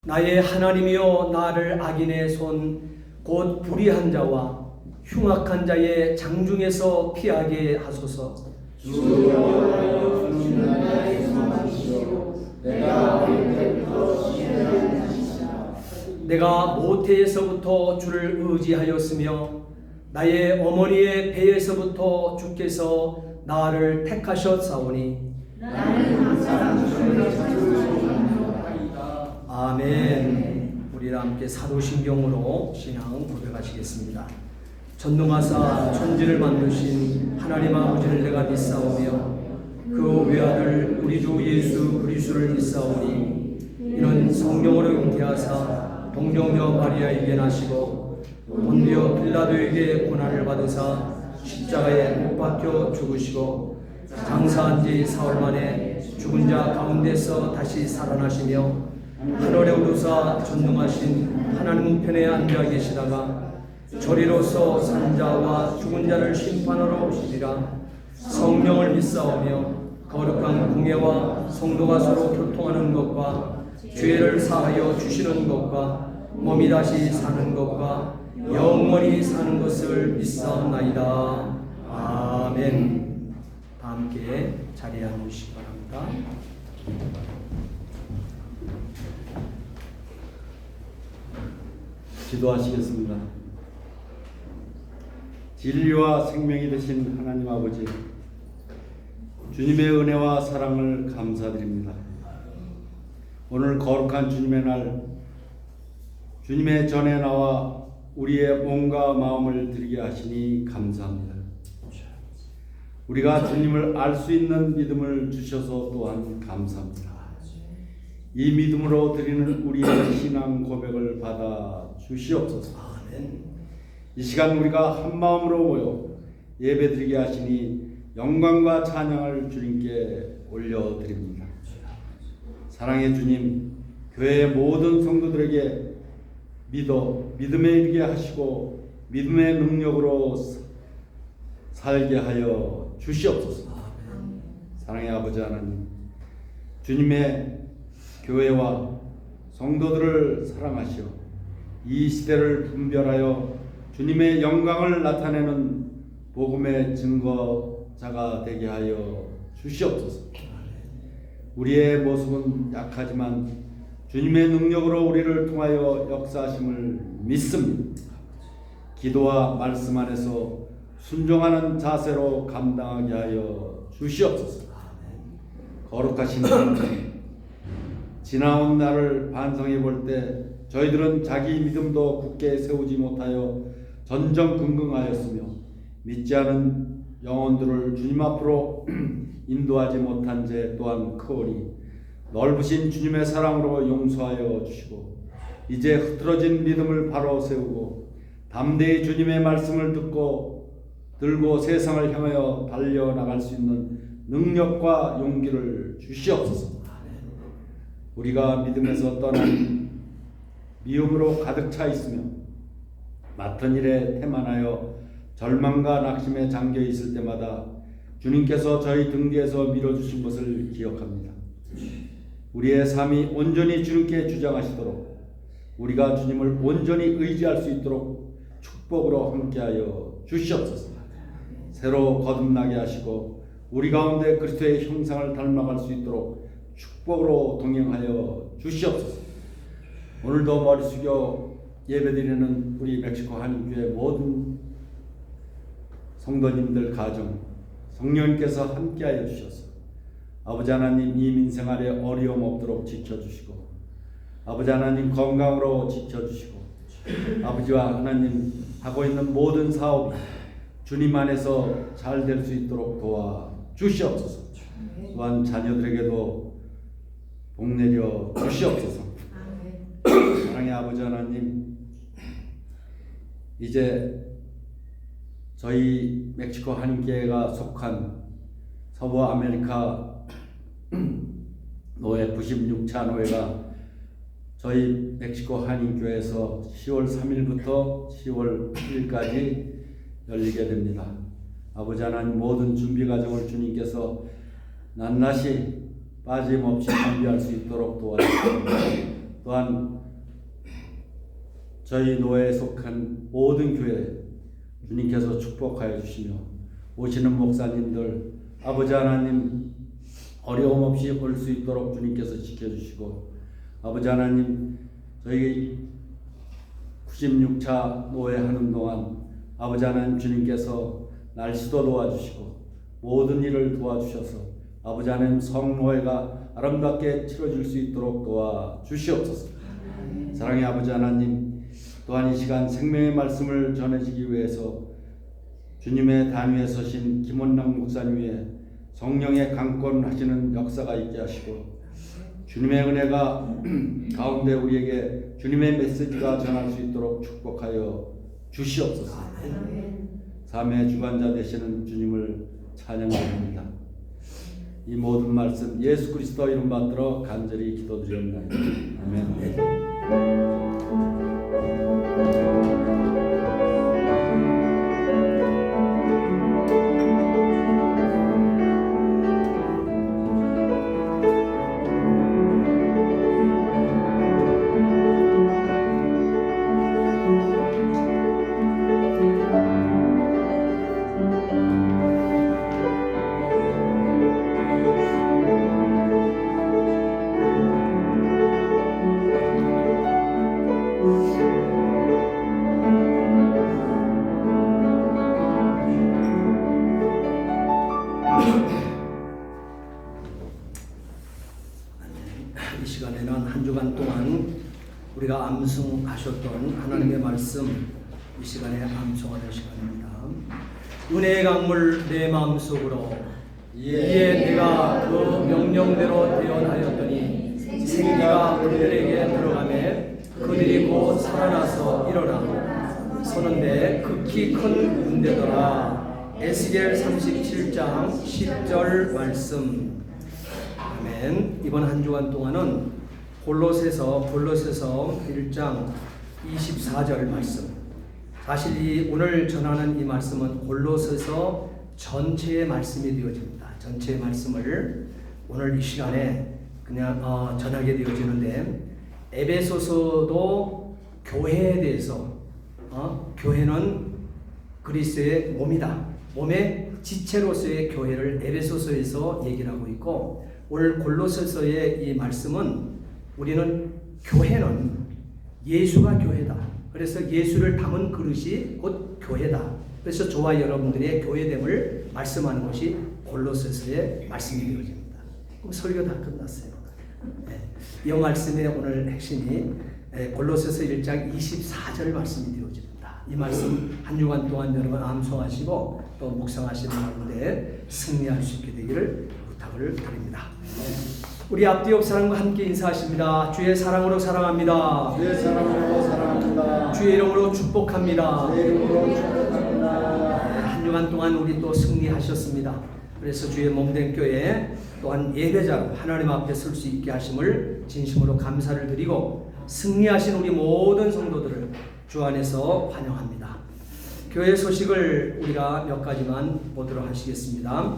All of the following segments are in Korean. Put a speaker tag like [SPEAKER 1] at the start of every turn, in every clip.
[SPEAKER 1] 나의 하나님이여 나를 악인의 손 곧 불의한 자와 흉악한 자의 장중에서 피하게 하소서.
[SPEAKER 2] 주여 주는 나의 소망이시오 내가 어릴 때부터 신뢰하는 자시라.
[SPEAKER 1] 내가 모태에서부터 주를 의지하였으며 나의 어머니의 배에서부터 주께서 나를 택하셨사오니
[SPEAKER 2] 나는 항상 주를 찬송하리이다.
[SPEAKER 1] 아멘. 우리 함께 사도신경으로 신앙 고백하시겠습니다. 전능하사 천지를 만드신 하나님 아버지를 내가 믿사오며 그 외아들 우리 주 예수 그리스도를 믿사오니 이는 성령으로 잉태하사 동정녀 마리아에게 나시고 본디오 빌라도에게 고난을 받으사 십자가에 못 박혀 죽으시고 장사한 지 사흘 만에 죽은 자 가운데서 다시 살아나시며 하늘에 오르사 전능하신 하나님 우편에 앉아 계시다가 저리로서 산 자와 죽은 자를 심판하러 오시리라. 성령을 믿사오며 거룩한 공예와 성도가 서로 교통하는 것과 죄를 사하여 주시는 것과 몸이 다시 사는 것과 영원히 사는 것을 믿사옵나이다. 아멘. 다 함께 자리에 앉으시기 바랍니다.
[SPEAKER 3] 기도하시겠습니다. 진리와 생명이 되신 하나님 아버지, 주님의 은혜와 사랑을 감사드립니다. 오늘 거룩한 주님의 날, 주님의 전에 나와 우리의 몸과 마음을 드리게 하시니 감사합니다. 우리가 주님을 알 수 있는 믿음을 주셔서 또한 감사합니다. 이 믿음으로 드리는 우리의 신앙 고백을 받아 주시옵소서. 이 시간 우리가 한 마음으로 모여 예배드리게 하시니 영광과 찬양을 주님께 올려드립니다. 사랑의 주님, 교회의 모든 성도들에게 믿음에 이르게 하시고 믿음의 능력으로 살게 하여 주시옵소서. 사랑의 아버지 하나님, 주님의 교회와 성도들을 사랑하시어 이 시대를 분별하여 주님의 영광을 나타내는 복음의 증거자가 되게 하여 주시옵소서. 우리의 모습은 약하지만 주님의 능력으로 우리를 통하여 역사하심을 믿습니다. 기도와 말씀 안에서 순종하는 자세로 감당하게 하여 주시옵소서. 거룩하신 하나님, 지나온 날을 반성해 볼 때 저희들은 자기 믿음도 굳게 세우지 못하여 전전긍긍하였으며 믿지 않은 영혼들을 주님 앞으로 인도하지 못한 죄 또한 크오니 넓으신 주님의 사랑으로 용서하여 주시고 이제 흐트러진 믿음을 바로 세우고 담대히 주님의 말씀을 들고 세상을 향하여 달려나갈 수 있는 능력과 용기를 주시옵소서. 우리가 믿음에서 떠난 미움으로 가득 차 있으며 맡은 일에 태만하여 절망과 낙심에 잠겨 있을 때마다 주님께서 저희 등 뒤에서 밀어주신 것을 기억합니다. 우리의 삶이 온전히 주님께 주장하시도록 우리가 주님을 온전히 의지할 수 있도록 축복으로 함께하여 주시옵소서. 새로 거듭나게 하시고 우리 가운데 그리스도의 형상을 닮아갈 수 있도록 축복으로 동행하여 주시옵소서. 오늘도 머리 숙여 예배드리는 우리 멕시코 한인교회 모든 성도님들 가정 성령님께서 함께하여 주셔서 아버지 하나님 이 민생활에 어려움 없도록 지켜주시고 아버지 하나님 건강으로 지켜주시고 아버지와 하나님 하고 있는 모든 사업이 주님 안에서 잘 될 수 있도록 도와주시옵소서. 또한 자녀들에게도 복내려 주시옵소서. 사랑의 아버지 하나님, 이제 저희 멕시코 한인교회가 속한 서부 아메리카 노회 96차 노회가 저희 멕시코 한인교회에서 10월 3일부터 10월 8일까지 열리게 됩니다. 아버지 하나님 모든 준비 과정을 주님께서 낱낱이 빠짐없이 준비할 수 있도록 도와주시고 또한 저희 노회에 속한 모든 교회 주님께서 축복하여 주시며 오시는 목사님들 아버지 하나님 어려움 없이 올 수 있도록 주님께서 지켜주시고 아버지 하나님 저희 96차 노회 하는 동안 아버지 하나님 주님께서 날씨도 도와주시고 모든 일을 도와주셔서 아버지 하나님 성노회가 아름답게 치러질 수 있도록 도와주시옵소서. 사랑의 아버지 하나님 또한 이 시간 생명의 말씀을 전해지기 위해서 주님의 단위에 서신 김원랑 목사님 위에 성령의 강권하시는 역사가 있게 하시고 주님의 은혜가 가운데 우리에게 주님의 메시지가 전할 수 있도록 축복하여 주시옵소서. 삶의 주관자 되시는 주님을 찬양합니다. 이 모든 말씀 예수 그리스도 이름 받들어 간절히 기도드립니다. 아멘.
[SPEAKER 1] 이 시간에는 한 주간 동안 우리가 암송하셨던 하나님의 말씀 이 시간에 암송하는 시간입니다. 은혜의 강물 내 마음속으로 이에 내가 그 명령대로 대언하였더니 생기가 그들에게 들어가매 그들이 곧 살아나서 일어나 서는데 극히 큰 군대더라. 에스겔 37장 10절 말씀. 아멘. 이번 한 주간 동안은 골로새서 1장 24절 말씀. 사실 이 오늘 전하는 이 말씀은 골로새서 전체의 말씀이 되어집니다. 전체의 말씀을 오늘 이 시간에 그냥 전하게 되어지는데 에베소서도 교회에 대해서 교회는 그리스도의 몸이다. 몸의 지체로서의 교회를 에베소서에서 얘기를 하고 있고 오늘 골로새서의 이 말씀은 우리는 교회는 예수가 교회다. 그래서 예수를 담은 그릇이 곧 교회다. 그래서 저와 여러분들의 교회됨을 말씀하는 것이 골로새서의 말씀이 되어집니다. 그럼 설교 다 끝났어요. 이 말씀의 오늘 핵심이 골로새서 1장 24절 말씀이 되어집니다. 이 말씀 한 주간 동안 여러분 암송하시고 또 묵상하시는 가운데 승리할 수 있게 되기를 부탁을 드립니다. 우리 앞뒤 옆 사람과 함께 인사하십니다. 주의 사랑으로 사랑합니다.
[SPEAKER 2] 주의 사랑으로 사랑합니다.
[SPEAKER 1] 주의 이름으로 축복합니다.
[SPEAKER 2] 주의 이름으로 축복합니다.
[SPEAKER 1] 한 주간 동안 우리 또 승리하셨습니다. 그래서 주의 몸된 교회 또한 예배자로 하나님 앞에 설 수 있게 하심을 진심으로 감사를 드리고 승리하신 우리 모든 성도들을 주 안에서 환영합니다. 교회 소식을 우리가 몇 가지만 보도록 하시겠습니다.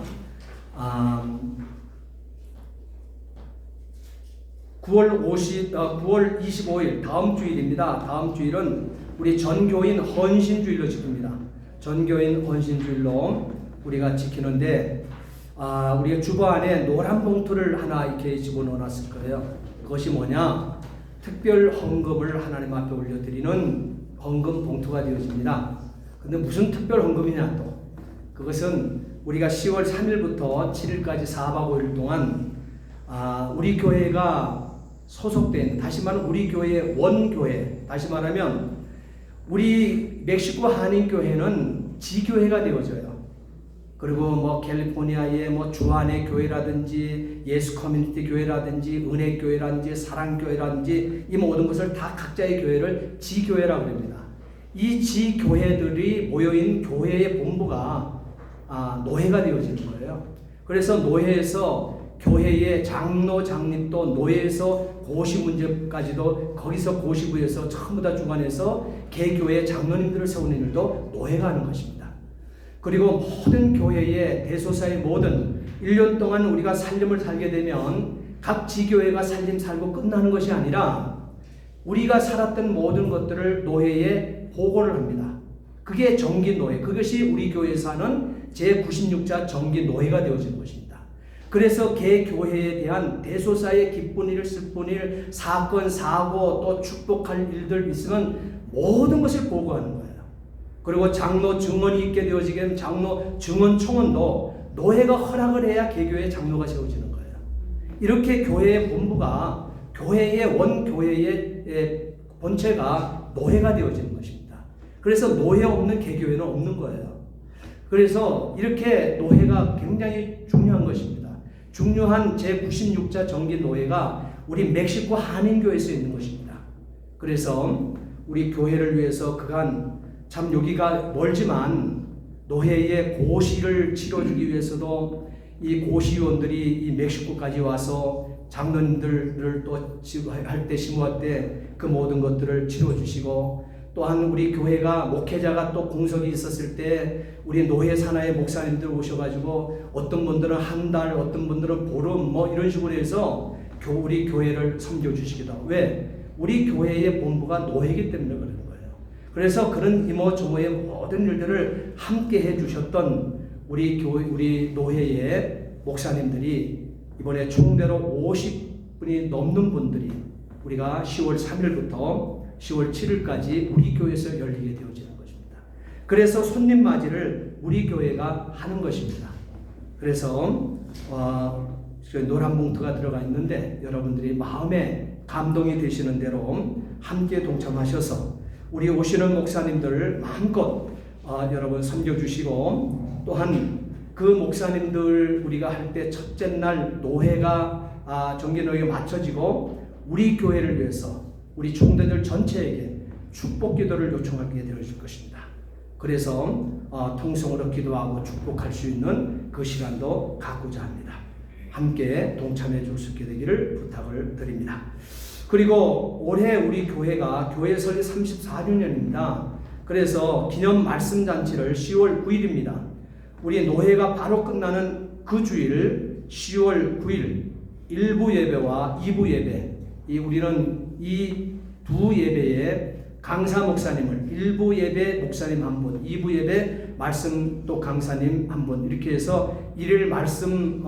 [SPEAKER 1] 9월 25일 다음 주일입니다. 다음 주일은 우리 전교인 헌신주일로 지킵니다. 전교인 헌신주일로 우리가 지키는데 우리가 주보 안에 노란 봉투를 하나 이렇게 집어넣어놨을 거예요. 그것이 뭐냐? 특별 헌금을 하나님 앞에 올려드리는 헌금 봉투가 되어집니다. 근데 무슨 특별 헌금이냐 또 그것은 우리가 10월 3일부터 7일까지 4박 5일 동안 우리 교회가 소속된 다시 말하면 우리 교회의 원교회 다시 말하면 우리 멕시코 한인교회는 지교회가 되어져요. 그리고 뭐 캘리포니아의 뭐 주안의 교회라든지 예수 커뮤니티 교회라든지 은혜 교회라든지 사랑 교회라든지 이 모든 것을 다 각자의 교회를 지교회라고 합니다. 이 지교회들이 모여있는 교회의 본부가 노회가 되어지는 거예요. 그래서 노회에서 교회의 장로, 장립도 노예에서 고시 문제까지도 거기서 고시부에서 전부 다 주관해서 개교회 장로님들을 세우는 일도 노예가 하는 것입니다. 그리고 모든 교회의 대소사의 모든 1년 동안 우리가 살림을 살게 되면 각 지교회가 살림 살고 끝나는 것이 아니라 우리가 살았던 모든 것들을 노회에 보고를 합니다. 그게 정기 노회, 그것이 우리 교회에서 하는 제96자 정기 노회가 되어지는 것입니다. 그래서 개교회에 대한 대소사의 기쁜 일, 슬픈 일, 사건, 사고, 또 축복할 일들 있으면 모든 것을 보고하는 거예요. 그리고 장로 증언이 있게 되어지게 되면 장로 증언 청원도 노회가 허락을 해야 개교회 장로가 세워지는 거예요. 이렇게 교회의 본부가 교회의 원교회의 본체가 노회가 되어지는 것입니다. 그래서 노회 없는 개교회는 없는 거예요. 그래서 이렇게 노회가 굉장히 중요한 것입니다. 중요한 제96자 정기 노회가 우리 멕시코 한인교회에서 있는 것입니다. 그래서 우리 교회를 위해서 그간 참 여기가 멀지만 노회의 고시를 치러주기 위해서도 이 고시위원들이 이 멕시코까지 와서 장로님들을 또 할 때 심부할 때 그 모든 것들을 치러주시고, 또한 우리 교회가 목회자가 또 공석이 있었을 때 우리 노회 산하의 목사님들 오셔가지고 어떤 분들은 한 달, 어떤 분들은 보름 뭐 이런 식으로 해서 우리 교회를 섬겨주시기도 하고. 왜? 우리 교회의 본부가 노회이기 때문에 그러는 거예요. 그래서 그런 이모저모의 모든 일들을 함께 해주셨던 우리 노회의 목사님들이 이번에 총대로 50분이 넘는 분들이 우리가 10월 3일부터 10월 7일까지 우리 교회에서 열리게 되어지는 것입니다. 그래서 손님 맞이를 우리 교회가 하는 것입니다. 그래서 노란 봉투가 들어가 있는데 여러분들이 마음에 감동이 되시는 대로 함께 동참하셔서 우리 오시는 목사님들을 마음껏 여러분 섬겨주시고, 또한 그 목사님들 우리가 할 때 첫째 날 노회가 정기노회가 마쳐지고 우리 교회를 위해서 우리 총대들 전체에게 축복 기도를 요청하게 되어질 것입니다. 그래서 통성으로 기도하고 축복할 수 있는 그 시간도 갖고자 합니다. 함께 동참해 줄 수 있게 되기를 부탁을 드립니다. 그리고 올해 우리 교회가 교회 설립 34주년입니다. 그래서 기념 말씀 잔치를 10월 9일입니다. 우리 노회가 바로 끝나는 그 주일 10월 9일 1부 예배와 2부 예배, 우리는 이 두 예배에 강사 목사님을 1부 예배 목사님 한 분, 2부 예배 말씀 또 강사님 한 분, 이렇게 해서 1일 말씀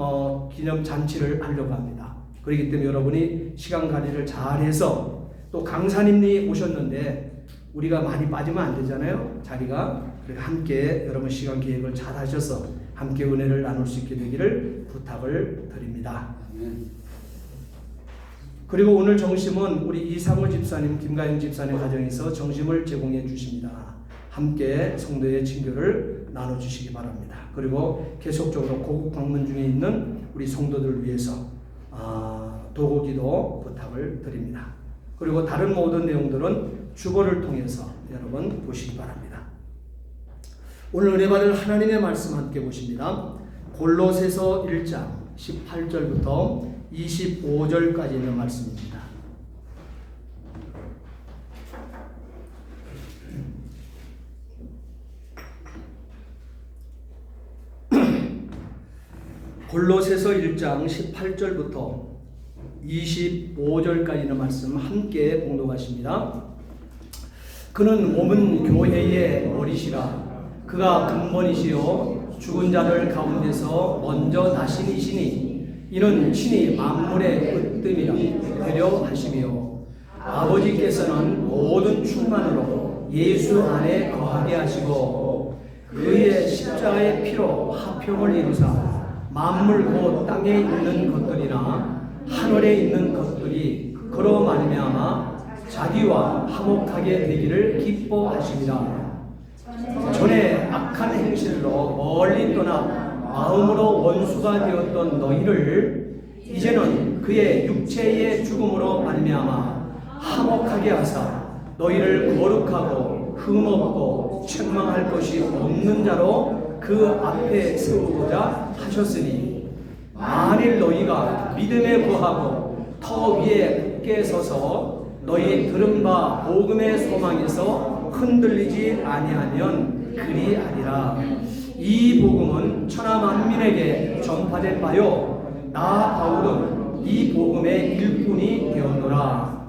[SPEAKER 1] 기념 잔치를 하려고 합니다. 그렇기 때문에 여러분이 시간 관리를 잘해서, 또 강사님이 오셨는데 우리가 많이 빠지면 안 되잖아요. 자리가. 함께 여러분 시간 계획을 잘 하셔서 함께 은혜를 나눌 수 있게 되기를 부탁을 드립니다. 그리고 오늘 정심은 우리 이상호 집사님, 김가영 집사님 가정에서 정심을 제공해 주십니다. 함께 성도의 친교를 나눠주시기 바랍니다. 그리고 계속적으로 고국 방문 중에 있는 우리 성도들을 위해서 도고기도 부탁을 드립니다. 그리고 다른 모든 내용들은 주보를 통해서 여러분 보시기 바랍니다. 오늘 은혜 받을 하나님의 말씀 함께 보십니다. 골로새서 1장 18절부터 25절까지 있는 말씀입니다. 골로새서 1장 18절부터 25절까지 있는 말씀 함께 봉독하십니다. 그는 몸은 교회의 머리시라. 그가 근본이시요 죽은 자들 가운데서 먼저 나신 이시니 이는 친히 만물의 으뜸이라 되려 하시며, 아버지께서는 모든 충만으로 예수 안에 거하게 하시고 그의 십자가의 피로 화평을 이루사 만물 곧 땅에 있는 것들이나 하늘에 있는 것들이 그로 말미암아 자기와 화목하게 되기를 기뻐하시니라. 전에 악한 행실로 멀리 떠나 마음으로 원수가 되었던 너희를 이제는 그의 육체의 죽음으로 말미암아 화목하게 하사 너희를 거룩하고 흠없고 책망할 것이 없는 자로 그 앞에 세우고자 하셨으니, 만일 너희가 믿음에 거하고 터 위에 굳게 서서 너희 들은 바 복음의 소망에서 흔들리지 아니하면 그리 아니라. 이 복음은 천하 만민에게 전파된 바요 나 바울은 이 복음의 일꾼이 되었노라.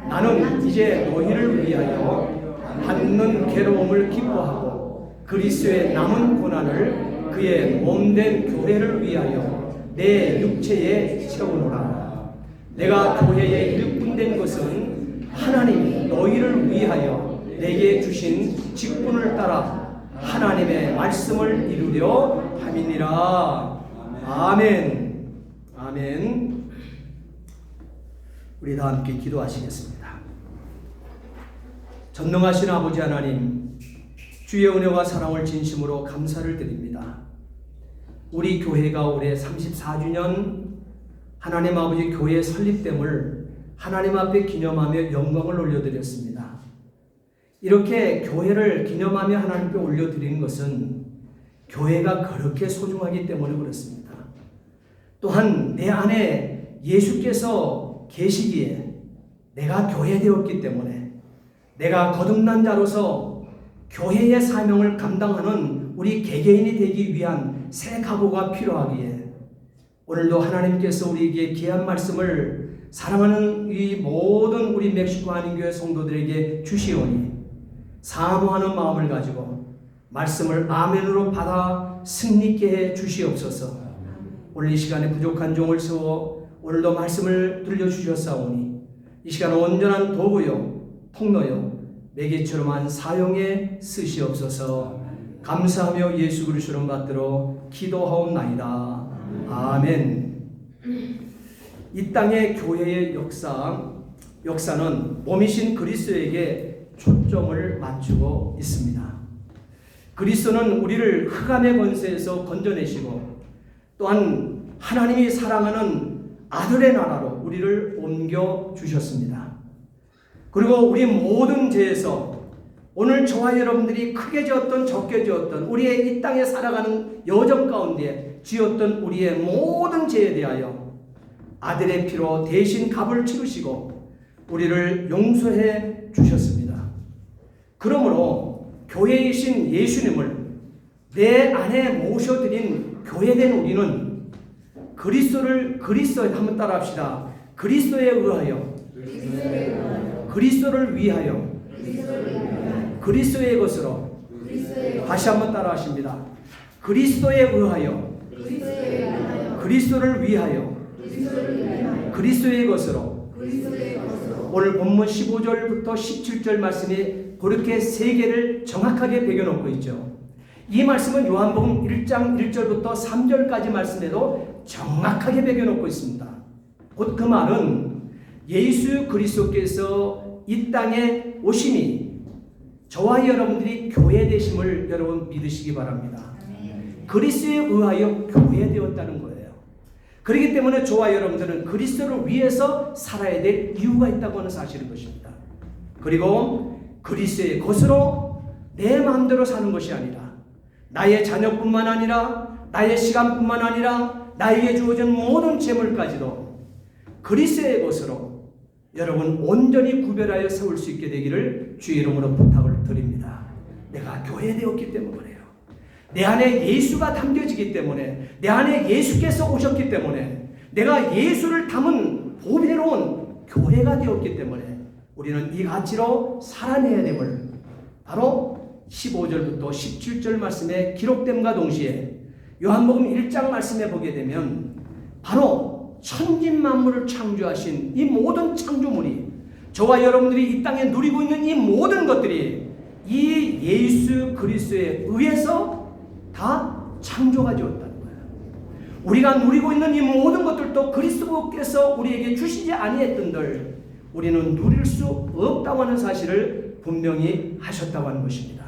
[SPEAKER 1] 나는 이제 너희를 위하여 받는 괴로움을 기뻐하고 그리스도의 남은 고난을 그의 몸된 교회를 위하여 내 육체에 채우노라. 내가 교회에 일꾼된 것은 하나님이 너희를 위하여 내게 주신 직분을 따라 하나님의 말씀을 이루려 함이니라. 아멘. 아멘. 우리 다 함께 기도하시겠습니다. 전능하신 아버지 하나님, 주의 은혜와 사랑을 진심으로 감사를 드립니다. 우리 교회가 올해 34주년 하나님 아버지 교회 설립됨을 하나님 앞에 기념하며 영광을 올려드렸습니다. 이렇게 교회를 기념하며 하나님께 올려드리는 것은 교회가 그렇게 소중하기 때문에 그렇습니다. 또한 내 안에 예수께서 계시기에 내가 교회 되었기 때문에 내가 거듭난 자로서 교회의 사명을 감당하는 우리 개개인이 되기 위한 새 각오가 필요하기에 오늘도 하나님께서 우리에게 귀한 말씀을 사랑하는 이 모든 우리 멕시코 한인교회 성도들에게 주시오니 사모하는 마음을 가지고 말씀을 아멘으로 받아 승리케 해 주시옵소서. 오늘 이 시간에 부족한 종을 세워 오늘도 말씀을 들려주셨사오니 이 시간은 온전한 도구요 통로요 매개처럼한 사용에 쓰시옵소서. 감사하며 예수 그리스도를 받들어 기도하옵나이다. 아멘. 이 땅의 교회의 역사는 몸이신 그리스도에게 초점을 맞추고 있습니다. 그리스도는 우리를 흑암의 권세에서 건져내시고 또한 하나님이 사랑하는 아들의 나라로 우리를 옮겨주셨습니다. 그리고 우리 모든 죄에서 오늘 저와 여러분들이 크게 지었던 적게 지었던 우리의 이 땅에 살아가는 여정 가운데 지었던 우리의 모든 죄에 대하여 아들의 피로 대신 값을 치르시고 우리를 용서해 주셨습니다. 그러므로 교회이신 예수님을 내 안에 모셔드린 교회된 우리는 그리스도를 한번 따라합시다. 그리스도에 의하여 그리스도를 위하여 그리스도의 것으로 다시 한번 따라하십니다. 그리스도에 의하여 그리스도를 위하여 그리스도의 것으로 오늘 본문 15절부터 17절 말씀이 그렇게 세 개를 정확하게 배겨놓고 있죠. 이 말씀은 요한복음 1장 1절부터 3절까지 말씀에도 정확하게 배겨놓고 있습니다. 곧 그 말은 예수 그리스도께서 이 땅에 오심이 저와 여러분들이 교회 되심을 여러분 믿으시기 바랍니다. 그리스도에 의하여 교회 되었다는 거예요. 그렇기 때문에 저와 여러분들은 그리스도를 위해서 살아야 될 이유가 있다고 하는 사실인 것입니다. 그리고 그리스도의 것으로 내 마음대로 사는 것이 아니라 나의 자녀뿐만 아니라 나의 시간뿐만 아니라 나에게 주어진 모든 재물까지도 그리스도의 것으로 여러분 온전히 구별하여 세울 수 있게 되기를 주의 이름으로 부탁을 드립니다. 내가 교회 되었기 때문에 그래요. 내 안에 예수가 담겨지기 때문에 내 안에 예수께서 오셨기 때문에 내가 예수를 담은 보배로운 교회가 되었기 때문에 우리는 이 가치로 살아내야 됨을 바로 15절부터 17절 말씀에 기록됨과 동시에 요한복음 1장 말씀에 보게 되면 바로 천진만물을 창조하신 이 모든 창조물이 저와 여러분들이 이 땅에 누리고 있는 이 모든 것들이 이 예수 그리스도에 의해서 다 창조가 되었다는 거예요. 우리가 누리고 있는 이 모든 것들도 그리스도께서 우리에게 주시지 아니했던들 우리는 누릴 수 없다고 하는 사실을 분명히 하셨다고 하는 것입니다.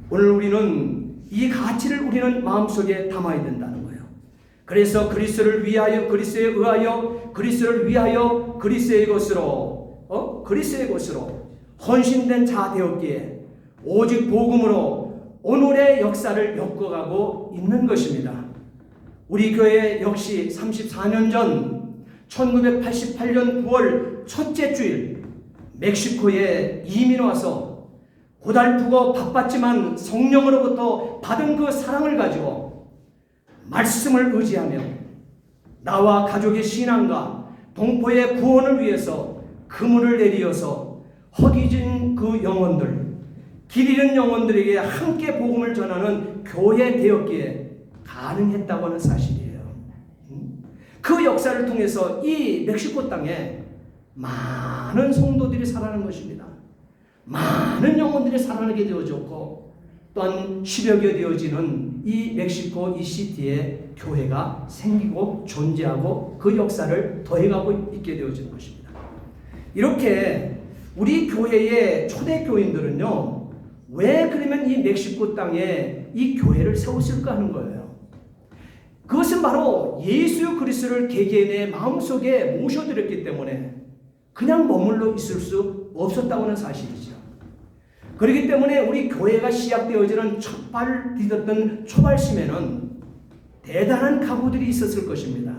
[SPEAKER 1] 오늘 우리는 이 가치를 우리는 마음속에 담아야 된다는 거예요. 그래서 그리스도를 위하여 그리스도에 의하여 그리스도를 위하여 그리스도의 것으로 그리스도의 것으로 헌신된 자 되었기에 오직 복음으로 오늘의 역사를 엮어가고 있는 것입니다. 우리 교회 역시 34년 전 1988년 9월 첫째 주일 멕시코에 이민 와서 고달프고 바빴지만 성령으로부터 받은 그 사랑을 가지고 말씀을 의지하며 나와 가족의 신앙과 동포의 구원을 위해서 그물을 내리어서 허기진 그 영혼들, 길 잃은 영혼들에게 함께 복음을 전하는 교회 되었기에 가능했다고 하는 사실이에요. 그 역사를 통해서 이 멕시코 땅에 많은 성도들이 살아나는 것입니다. 많은 영혼들이 살아나게 되어졌고 또한 10여 개 되어지는 이 멕시코 이 시티에 교회가 생기고 존재하고 그 역사를 더해가고 있게 되어지는 것입니다. 이렇게 우리 교회의 초대교인들은요, 왜 그러면 이 멕시코 땅에 이 교회를 세웠을까 하는 거예요. 그것은 바로 예수 그리스도를 개개인의 마음속에 모셔드렸기 때문에 그냥 머물러 있을 수 없었다고 하는 사실이죠. 그렇기 때문에 우리 교회가 시작되어지는 첫 발을 디뎠던 초발심에는 대단한 각오들이 있었을 것입니다.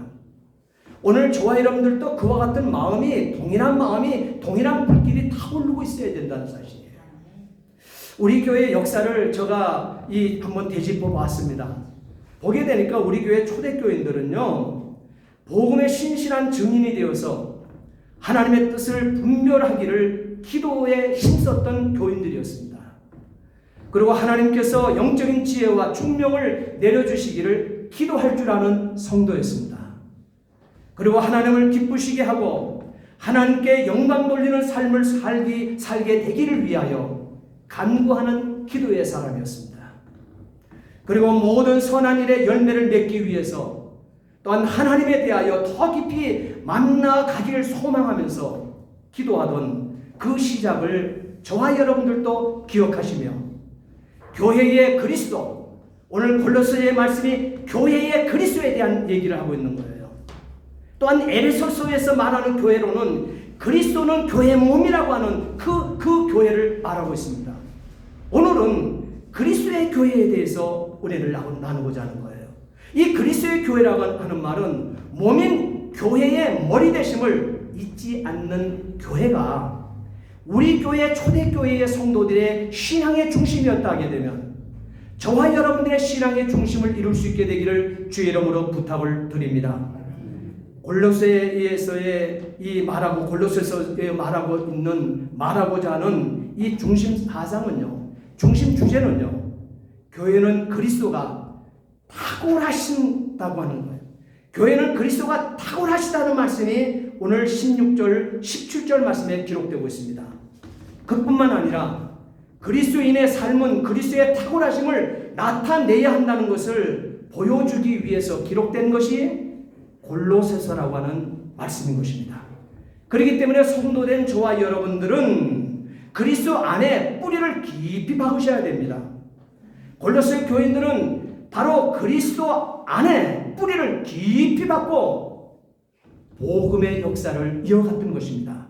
[SPEAKER 1] 오늘 저와 여러분들도 그와 같은 마음이, 동일한 불길이 타오르고 있어야 된다는 사실이에요. 우리 교회의 역사를 제가 한번 되짚어 봤습니다. 보게 되니까 우리 교회 초대교인들은요, 복음의 신실한 증인이 되어서 하나님의 뜻을 분별하기를 기도에 힘썼던 교인들이었습니다. 그리고 하나님께서 영적인 지혜와 총명을 내려주시기를 기도할 줄 아는 성도였습니다. 그리고 하나님을 기쁘시게 하고 하나님께 영광 돌리는 삶을 살게 되기를 위하여 간구하는 기도의 사람이었습니다. 그리고 모든 선한 일의 열매를 맺기 위해서 또한 하나님에 대하여 더 깊이 만나가기를 소망하면서 기도하던 그 시작을 저와 여러분들도 기억하시며 교회의 그리스도, 오늘 골로새의 말씀이 교회의 그리스도에 대한 얘기를 하고 있는 거예요. 또한 에베소서에서 말하는 교회로는 그리스도는 교회의 몸이라고 하는 그 교회를 말하고 있습니다. 오늘은 그리스도의 교회에 대해서 은혜를 나누고자 하는 거예요. 이 그리스도의 교회라고 하는 말은 몸인 교회의 머리 되심을 잊지 않는 교회가 우리 교회 초대교회의 성도들의 신앙의 중심이었다 하게 되면 저와 여러분들의 신앙의 중심을 이룰 수 있게 되기를 주의 이름으로 부탁을 드립니다. 골로새에서의 골로새에서 말하고자 하는 이 중심 사상은요, 중심 주제는요, 교회는 그리스도가 탁월하신다고 하는 거예요. 교회는 그리스도가 탁월하시다는 말씀이 오늘 16절, 17절 말씀에 기록되고 있습니다. 그뿐만 아니라 그리스도인의 삶은 그리스도의 탁월하심을 나타내야 한다는 것을 보여주기 위해서 기록된 것이 골로새서라고 하는 말씀인 것입니다. 그렇기 때문에 성도된 저와 여러분들은 그리스도 안에 뿌리를 깊이 박으셔야 됩니다. 골로새 교인들은 바로 그리스도 안에 뿌리를 깊이 박고 복음의 역사를 이어갔던 것입니다.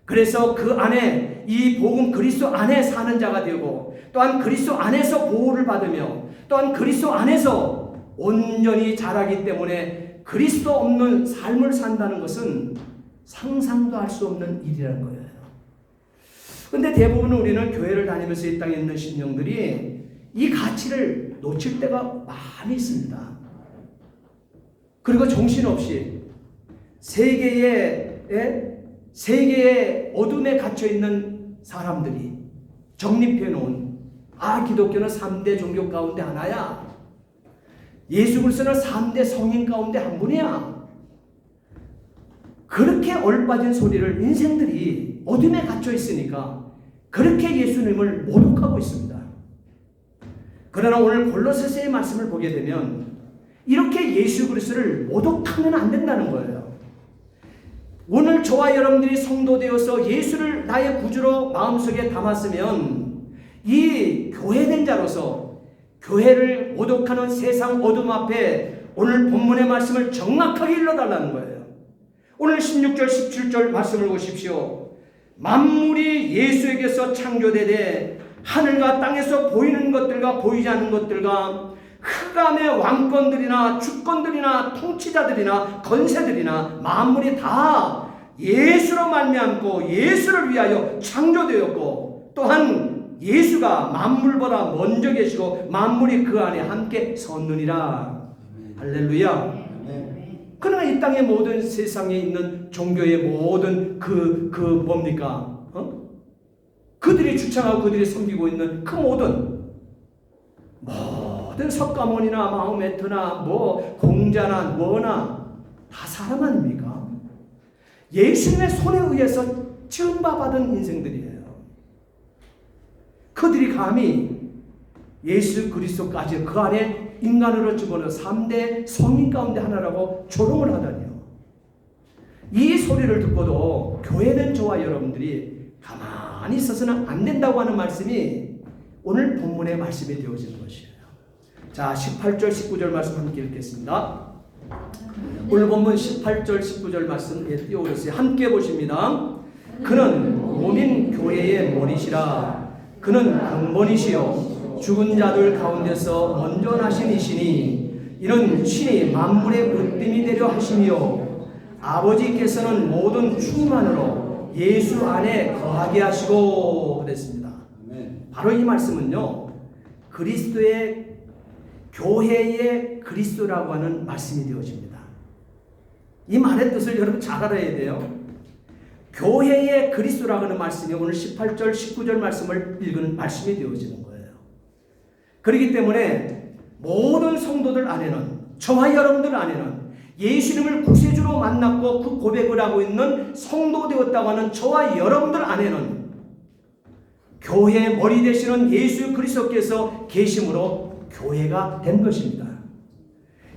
[SPEAKER 1] 그래서 그 안에 이 복음 그리스도 안에 사는 자가 되고 또한 그리스도 안에서 보호를 받으며 또한 그리스도 안에서 온전히 자라기 때문에 그리스도 없는 삶을 산다는 것은 상상도 할 수 없는 일이라는 거예요. 그런데 대부분 우리는 교회를 다니면서 이 땅에 있는 신령들이 이 가치를 놓칠 때가 많이 있습니다. 그리고 정신없이 세계의 어둠에 갇혀있는 사람들이 정립해 놓은 기독교는 3대 종교 가운데 하나야. 예수 그리스도는 3대 성인 가운데 한 분이야. 그렇게 얼빠진 소리를 인생들이 어둠에 갇혀 있으니까 그렇게 예수님을 모독하고 있습니다. 그러나 오늘 골로새서의 말씀을 보게 되면 이렇게 예수 그리스도를 모독하면 안 된다는 거예요. 오늘 저와 여러분들이 성도 되어서 예수를 나의 구주로 마음속에 담았으면 이 교회된 자로서 교회를 모독하는 세상 어둠 앞에 오늘 본문의 말씀을 정확하게 일러달라는 거예요. 오늘 16절 17절 말씀을 보십시오. 만물이 예수에게서 창조되되 하늘과 땅에서 보이는 것들과 보이지 않는 것들과 흑암의 왕권들이나 주권들이나 통치자들이나 건세들이나 만물이 다 예수로 말미암고 예수를 위하여 창조되었고 또한 예수가 만물보다 먼저 계시고 만물이 그 안에 함께 섰느니라. 할렐루야. 그러나 이 땅의 모든 세상에 있는 종교의 모든 뭡니까? 그들이 주창하고 그들이 섬기고 있는 그 모든 석가모니나 마호메트나 뭐 공자나 뭐나 다 사람 아닙니까? 예수님의 손에 의해서 지음받은 인생들이에요. 그들이 감히 예수 그리스도까지 그 안에 인간으로 집어넣어 3대 성인 가운데 하나라고 조롱을 하다니요. 이 소리를 듣고도 교회는 저와 여러분들이 가만히 있어서는 안 된다고 하는 말씀이 오늘 본문의 말씀이 되어지는 것이에요. 자, 18절 19절 말씀 함께 읽겠습니다. 오늘 본문 18절 19절 말씀 띄워오셨어요. 함께 보십니다. 그는 몸인 교회의 머리시라. 그는 근본이시요 죽은 자들 가운데서 먼저 나신 이시니 이는 친히 만물의 으뜸이 되려 하시며 아버지께서는 모든 충만으로 예수 안에 거하게 하시고 그랬습니다. 바로 이 말씀은요, 그리스도의 교회의 그리스도라고 하는 말씀이 되어집니다. 이 말의 뜻을 여러분 잘 알아야 돼요. 교회의 그리스도라고 하는 말씀이 오늘 18절 19절 말씀을 읽은 말씀이 되어지는 거예요. 그렇기 때문에 모든 성도들 안에는, 저와 여러분들 안에는 예수님을 구세주로 만났고 그 고백을 하고 있는 성도 되었다고 하는 저와 여러분들 안에는 교회의 머리 되시는 예수 그리스도께서 계심으로 교회가 된 것입니다.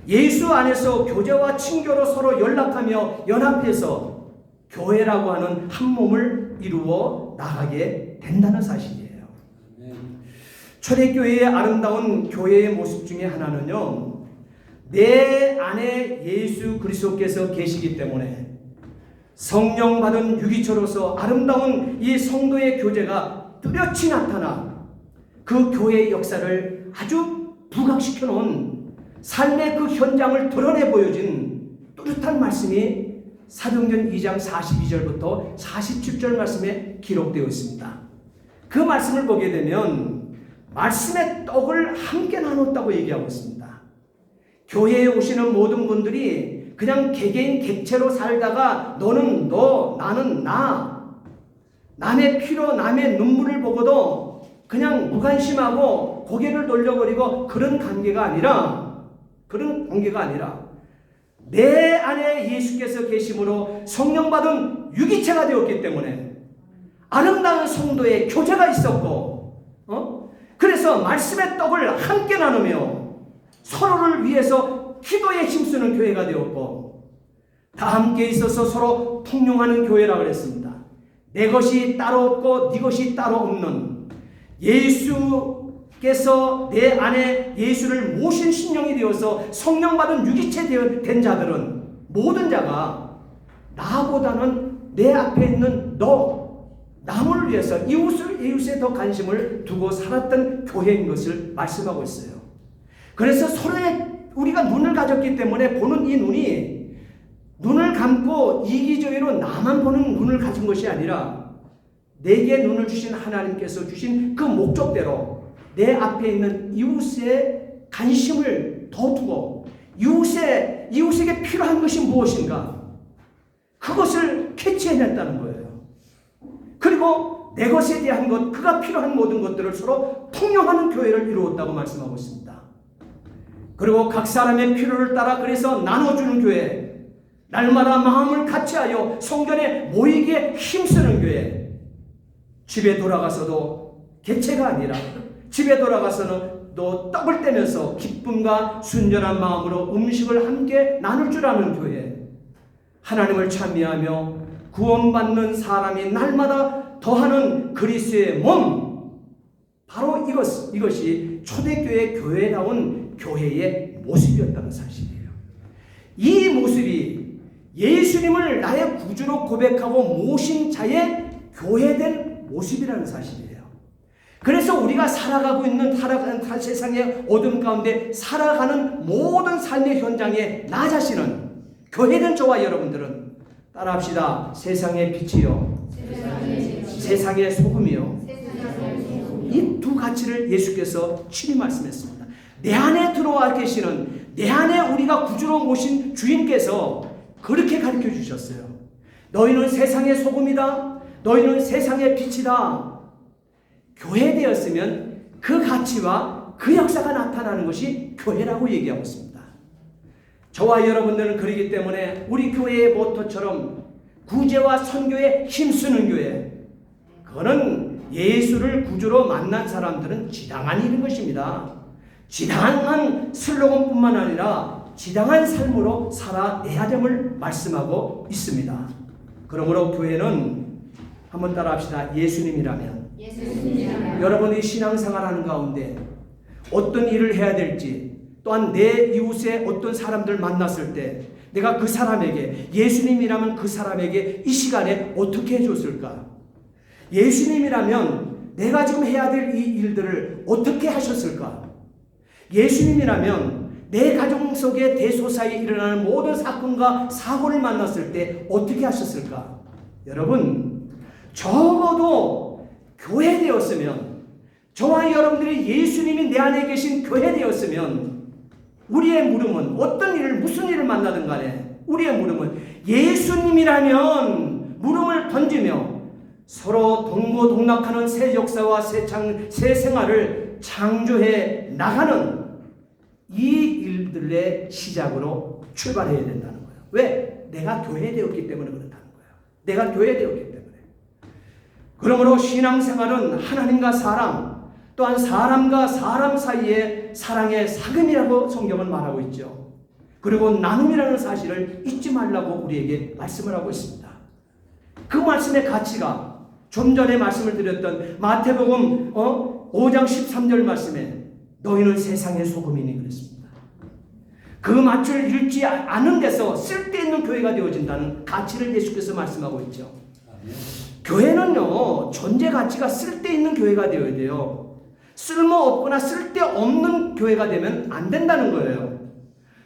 [SPEAKER 1] 예수 안에서 교제와 친교로 서로 연락하며 연합해서 교회라고 하는 한 몸을 이루어 나가게 된다는 사실이에요. 초대교회의 아름다운 교회의 모습 중에 하나는요, 내 안에 예수 그리스도께서 계시기 때문에 성령 받은 유기체로서 아름다운 이 성도의 교제가 뚜렷이 나타나 그 교회의 역사를 아주 부각시켜 놓은 삶의 그 현장을 드러내 보여진 뚜렷한 말씀이 사도행전 2장 42절부터 47절 말씀에 기록되어 있습니다. 그 말씀을 보게 되면 말씀의 떡을 함께 나눴다고 얘기하고 있습니다. 교회에 오시는 모든 분들이 그냥 개개인 객체로 살다가 너는 너, 나는 나, 남의 피로 남의 눈물을 보고도 그냥 무관심하고 고개를 돌려버리고 그런 관계가 아니라 내 안에 예수께서 계심으로 성령 받은 유기체가 되었기 때문에 아름다운 성도의 교제가 있었고, 그래서 말씀의 떡을 함께 나누며 서로를 위해서 기도에 힘쓰는 교회가 되었고, 다 함께 있어서 서로 통용하는 교회라고 그랬습니다. 내 것이 따로 없고 네 것이 따로 없는, 예수께서 내 안에 예수를 모신 신령이 되어서 성령 받은 유기체 된 자들은, 모든 자가 나보다는 내 앞에 있는 남을 위해서 이웃에 더 관심을 두고 살았던 교회인 것을 말씀하고 있어요. 그래서 서로의 우리가 눈을 가졌기 때문에 보는 이 눈이 눈을 감고 이기적으로 나만 보는 눈을 가진 것이 아니라 내게 눈을 주신 하나님께서 주신 그 목적대로 내 앞에 있는 이웃의 관심을 더 두고 이웃에게 필요한 것이 무엇인가, 그것을 캐치해냈다는 거예요. 그리고 내 것에 대한 것, 그가 필요한 모든 것들을 서로 통용하는 교회를 이루었다고 말씀하고 있습니다. 그리고 각 사람의 필요를 따라 그래서 나눠주는 교회, 날마다 마음을 같이하여 성전에 모이게 힘쓰는 교회, 집에 돌아가서도 개체가 아니라 집에 돌아가서는 또 떡을 떼면서 기쁨과 순전한 마음으로 음식을 함께 나눌 줄 아는 교회, 하나님을 찬미하며 구원받는 사람이 날마다 더하는 그리스도의 몸, 바로 이것이 초대교회 교회다운 교회의 모습이었다는 사실이에요. 이 모습이 예수님을 나의 구주로 고백하고 모신 자의 교회된 모습이라는 사실이에요. 그래서 우리가 살아가는 세상의 어둠 가운데 살아가는 모든 삶의 현장에 나 자신은, 교회된 저와 여러분들은 따라합시다. 세상의 빛이요, 세상의 소금이요. 이 두 가치를 예수께서 친히 말씀했습니다. 내 안에 들어와 계시는, 내 안에 우리가 구주로 모신 주인께서 그렇게 가르쳐 주셨어요. 너희는 세상의 소금이다. 너희는 세상의 빛이다. 교회 되었으면 그 가치와 그 역사가 나타나는 것이 교회라고 얘기하고 있습니다. 저와 여러분들은 그러기 때문에 우리 교회의 모토처럼 구제와 선교에 힘쓰는 교회, 그거는 예수를 구주로 만난 사람들은 지당한 일인 것입니다. 지당한 슬로건뿐만 아니라 지당한 삶으로 살아내야 됨을 말씀하고 있습니다. 그러므로 교회는 한번 따라 합시다. 예수님이라면. 여러분이 신앙생활하는 가운데 어떤 일을 해야 될지, 또한 내 이웃의 어떤 사람들 만났을 때 내가 그 사람에게, 예수님이라면 그 사람에게 이 시간에 어떻게 해줬을까? 예수님이라면 내가 지금 해야 될 이 일들을 어떻게 하셨을까? 예수님이라면 내 가정 속에 대소사에 일어나는 모든 사건과 사고를 만났을 때 어떻게 하셨을까? 여러분, 적어도 교회 되었으면, 저와 여러분들이 예수님이 내 안에 계신 교회 되었으면, 우리의 물음은 어떤 일을, 무슨 일을 만나든 간에 우리의 물음은 예수님이라면 물음을 던지며 서로 동고동락하는 새 역사와 새 생활을 창조해 나가는 이 일들의 시작으로 출발해야 된다는 거예요. 왜? 내가 교회 되었기 때문에 그렇다는 거예요. 내가 교회 되었기 때문에. 그러므로 신앙생활은 하나님과 사람, 또한 사람과 사람 사이의 사랑의 사귐이라고 성경은 말하고 있죠. 그리고 나눔이라는 사실을 잊지 말라고 우리에게 말씀을 하고 있습니다. 그 말씀의 가치가 좀 전에 말씀을 드렸던 마태복음 5장 13절 말씀에 너희는 세상의 소금이니 그랬습니다. 그 맛을 잃지 않은 데서 쓸데있는 교회가 되어진다는 가치를 예수께서 말씀하고 있죠. 교회는요, 존재 가치가 쓸데있는 교회가 되어야 돼요. 쓸모없거나 쓸데없는 교회가 되면 안 된다는 거예요.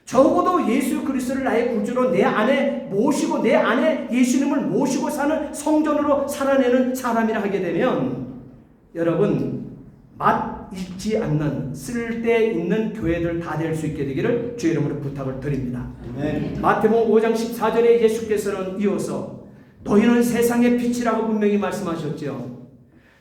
[SPEAKER 1] 적어도 예수 그리스도를 나의 구주로 내 안에 모시고, 내 안에 예수님을 모시고 사는 성전으로 살아내는 사람이라 하게 되면, 여러분, 맛 잊지 않는 쓸데있는 교회들 다 될 수 있게 되기를 주의 이름으로 부탁을 드립니다.
[SPEAKER 2] 아멘.
[SPEAKER 1] 마태복음 5장 14절에 예수께서는 이어서 너희는 세상의 빛이라고 분명히 말씀하셨죠.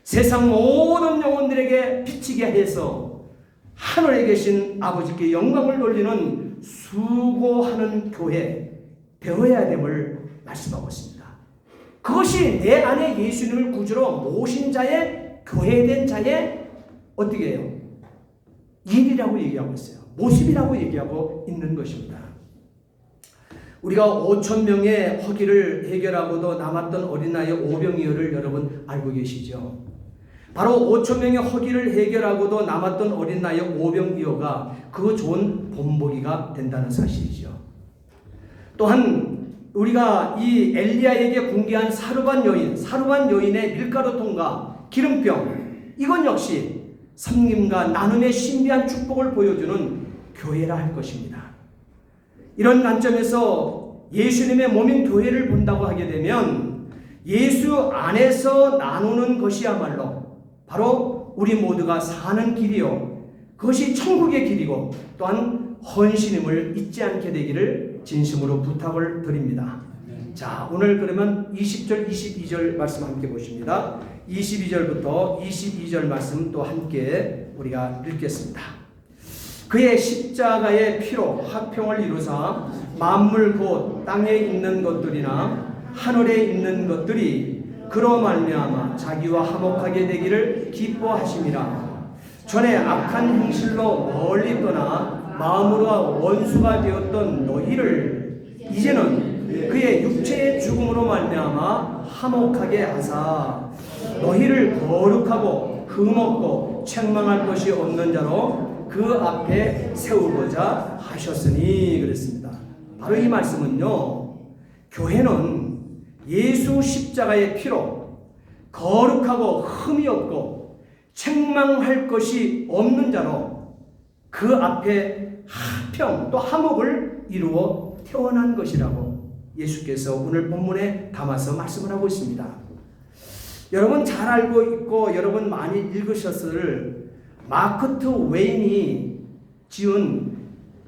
[SPEAKER 1] 세상 모든 영혼들에게 비치게 해서 하늘에 계신 아버지께 영광을 돌리는 수고하는 교회 되어야 됨을 말씀하고 있습니다. 그것이 내 안에 예수님을 구주로 모신 자의, 교회된 자의 어떻게 해요? 일이라고 얘기하고 있어요. 모습이라고 얘기하고 있는 것입니다. 우리가 5,000명의 허기를 해결하고도 남았던 어린아이 오병이어를 여러분 알고 계시죠? 바로 5,000명의 허기를 해결하고도 남았던 어린아이 오병이어가 그 좋은 본보기가 된다는 사실이죠. 또한 우리가 이 엘리야에게 공개한 사르반 여인의 밀가루통과 기름병, 이건 역시 섬김과 나눔의 신비한 축복을 보여주는 교회라 할 것입니다. 이런 관점에서 예수님의 몸인 교회를 본다고 하게 되면 예수 안에서 나누는 것이야말로 바로 우리 모두가 사는 길이요, 그것이 천국의 길이고 또한 헌신임을 잊지 않게 되기를 진심으로 부탁을 드립니다. 자, 오늘 그러면 20절, 22절 말씀 함께 보십니다. 22절부터 22절 말씀 또 함께 우리가 읽겠습니다. 그의 십자가의 피로 화평을 이루사 만물 곧 땅에 있는 것들이나 하늘에 있는 것들이 그로 말미암아 자기와 화목하게 되기를 기뻐하심이라. 전에 악한 행실로 멀리 떠나 마음으로 원수가 되었던 너희를 이제는 그의 육체의 죽음으로 말미암아 화목하게 하사 너희를 거룩하고 흠없고 책망할 것이 없는 자로 그 앞에 세우고자 하셨으니 그랬습니다. 바로 이 말씀은요, 교회는 예수 십자가의 피로 거룩하고 흠이 없고 책망할 것이 없는 자로 그 앞에 화평 또 화목을 이루어 태어난 것이라고 예수께서 오늘 본문에 담아서 말씀을 하고 있습니다. 여러분 잘 알고 있고 여러분 많이 읽으셨을 마크 트웨인이 지은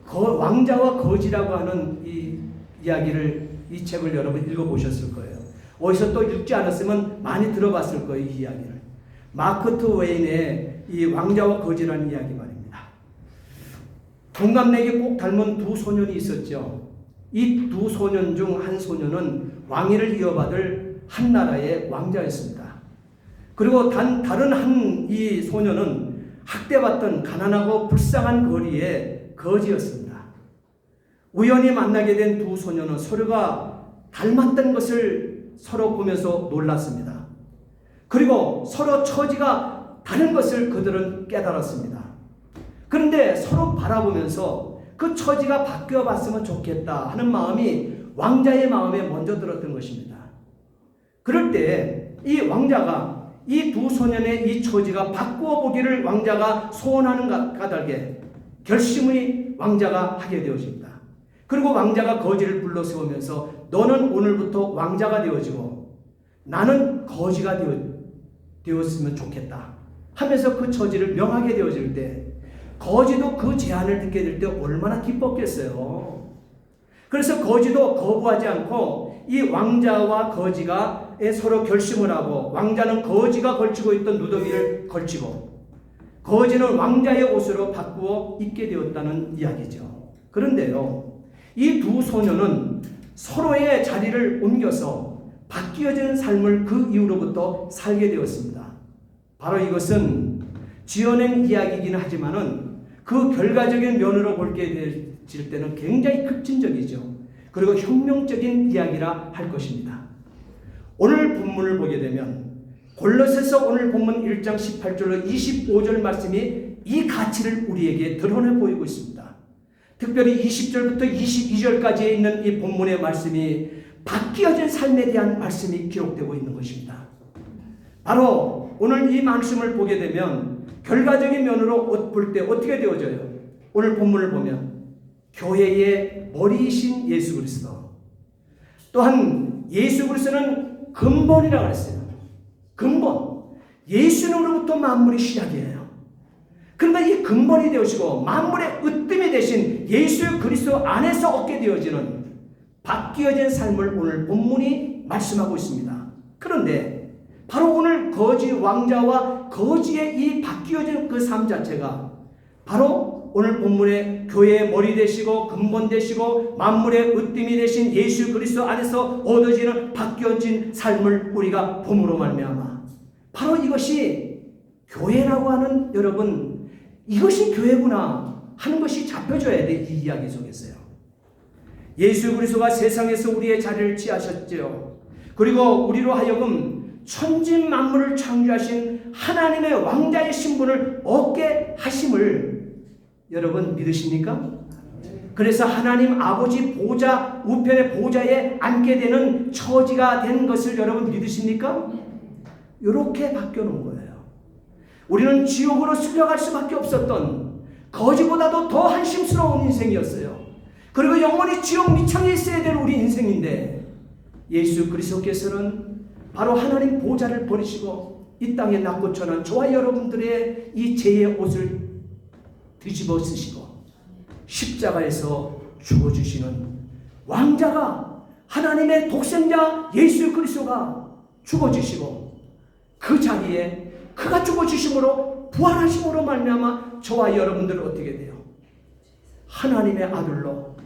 [SPEAKER 1] 왕자와 거지라고 하는 이 이야기를, 이 책을 여러분 읽어보셨을 거예요. 어디서 또 읽지 않았으면 많이 들어봤을 거예요. 이 이야기를. 마크 트웨인의 이 왕자와 거지라는 이야기 말입니다. 동갑내기 꼭 닮은 두 소년이 있었죠. 이 두 소년 중 한 소년은 왕위를 이어받을 한 나라의 왕자였습니다. 그리고 다른 한 이 소년은 학대받던 가난하고 불쌍한 거리의 거지였습니다. 우연히 만나게 된 두 소년은 서로가 닮았던 것을 서로 보면서 놀랐습니다. 그리고 서로 처지가 다른 것을 그들은 깨달았습니다. 그런데 서로 바라보면서 그 처지가 바뀌어 봤으면 좋겠다 하는 마음이 왕자의 마음에 먼저 들었던 것입니다. 그럴 때 이 왕자가 이 두 소년의 이 처지가 바꾸어 보기를 왕자가 소원하는 까닭에 결심의 왕자가 하게 되어집니다. 그리고 왕자가 거지를 불러 세우면서 너는 오늘부터 왕자가 되어지고 나는 거지가 되었으면 좋겠다 하면서 그 처지를 명하게 되어질 때 거지도 그 제안을 듣게 될 때 얼마나 기뻤겠어요. 그래서 거지도 거부하지 않고 이 왕자와 거지가 서로 결심을 하고, 왕자는 거지가 걸치고 있던 누더기를 걸치고 거지는 왕자의 옷으로 바꾸어 입게 되었다는 이야기죠. 그런데요, 이 두 소년은 서로의 자리를 옮겨서 바뀌어진 삶을 그 이후로부터 살게 되었습니다. 바로 이것은 지어낸 이야기이긴 하지만은 그 결과적인 면으로 볼게 될 때는 굉장히 급진적이죠. 그리고 혁명적인 이야기라 할 것입니다. 오늘 본문을 보게 되면 골로새서 오늘 본문 1장 18절로 25절 말씀이 이 가치를 우리에게 드러내 보이고 있습니다. 특별히 20절부터 22절까지에 있는 이 본문의 말씀이 바뀌어진 삶에 대한 말씀이 기록되고 있는 것입니다. 바로 오늘 이 말씀을 보게 되면 결과적인 면으로 볼 때 어떻게 되어져요? 오늘 본문을 보면 교회의 머리이신 예수 그리스도, 또한 예수 그리스도는 근본이라고 했어요. 근본. 예수님으로부터 만물이 시작이에요. 그런데 이 근본이 되시고 만물의 으뜸이 되신 예수 그리스도 안에서 얻게 되어지는 바뀌어진 삶을 오늘 본문이 말씀하고 있습니다. 그런데 바로 오늘 거지 왕자와 거지의 이 바뀌어진 그 삶 자체가 바로 오늘 본문의 교회의 머리 되시고 근본 되시고 만물의 으뜸이 되신 예수 그리스도 안에서 얻어지는 바뀌어진 삶을 우리가 봄으로 말미암아 바로 이것이 교회라고 하는, 여러분, 이것이 교회구나 하는 것이 잡혀져야 돼. 이 이야기 속에서요. 예수 그리스도가 세상에서 우리의 자리를 취하셨죠. 그리고 우리로 하여금 천지 만물을 창조하신 하나님의 왕자의 신분을 얻게 하심을 여러분 믿으십니까? 그래서 하나님 아버지 보좌 우편의 보좌에 앉게 되는 처지가 된 것을 여러분 믿으십니까? 이렇게 바뀌어놓은 거예요. 우리는 지옥으로 쓸려갈 수밖에 없었던, 거지보다도 더 한심스러운 인생이었어요. 그리고 영원히 지옥 밑창에 있어야 될 우리 인생인데 예수 그리스도께서는 바로 하나님 보좌를 버리시고 이 땅에 낙고천한 저와 여러분들의 이 죄의 옷을 뒤집어 쓰시고 십자가에서 죽어주시는 왕자가, 하나님의 독생자 예수 그리스도가 죽어주시고 그 자리에 그가 죽어주심으로 부활하심으로 말미암아 저와 여러분들은 어떻게 돼요? 하나님의 아들로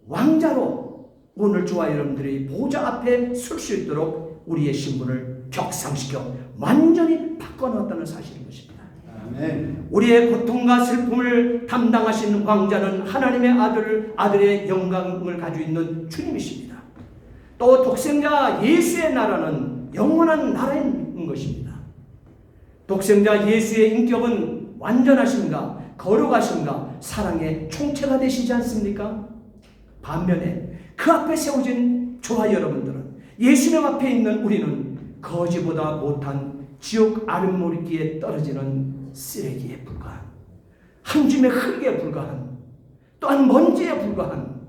[SPEAKER 1] 왕자로 오늘 저와 여러분들이 보좌 앞에 설 수 있도록 우리의 신분을 격상시켜 완전히 바꿔놓았다는 사실인 것입니다.
[SPEAKER 2] 아멘.
[SPEAKER 1] 우리의 고통과 슬픔을 담당하신 왕자는 하나님의 아들의 영광을 가지고 있는 주님이십니다. 또 독생자 예수의 나라는 영원한 나라인 것입니다. 독생자 예수의 인격은 완전하신가, 거룩하신가, 사랑의 총체가 되시지 않습니까? 반면에 그 앞에 세워진 저와 여러분들은, 예수님 앞에 있는 우리는 거지보다 못한 지옥 아랫모리기에 떨어지는 쓰레기에 불과한, 한 줌의 흙에 불과한, 또한 먼지에 불과한,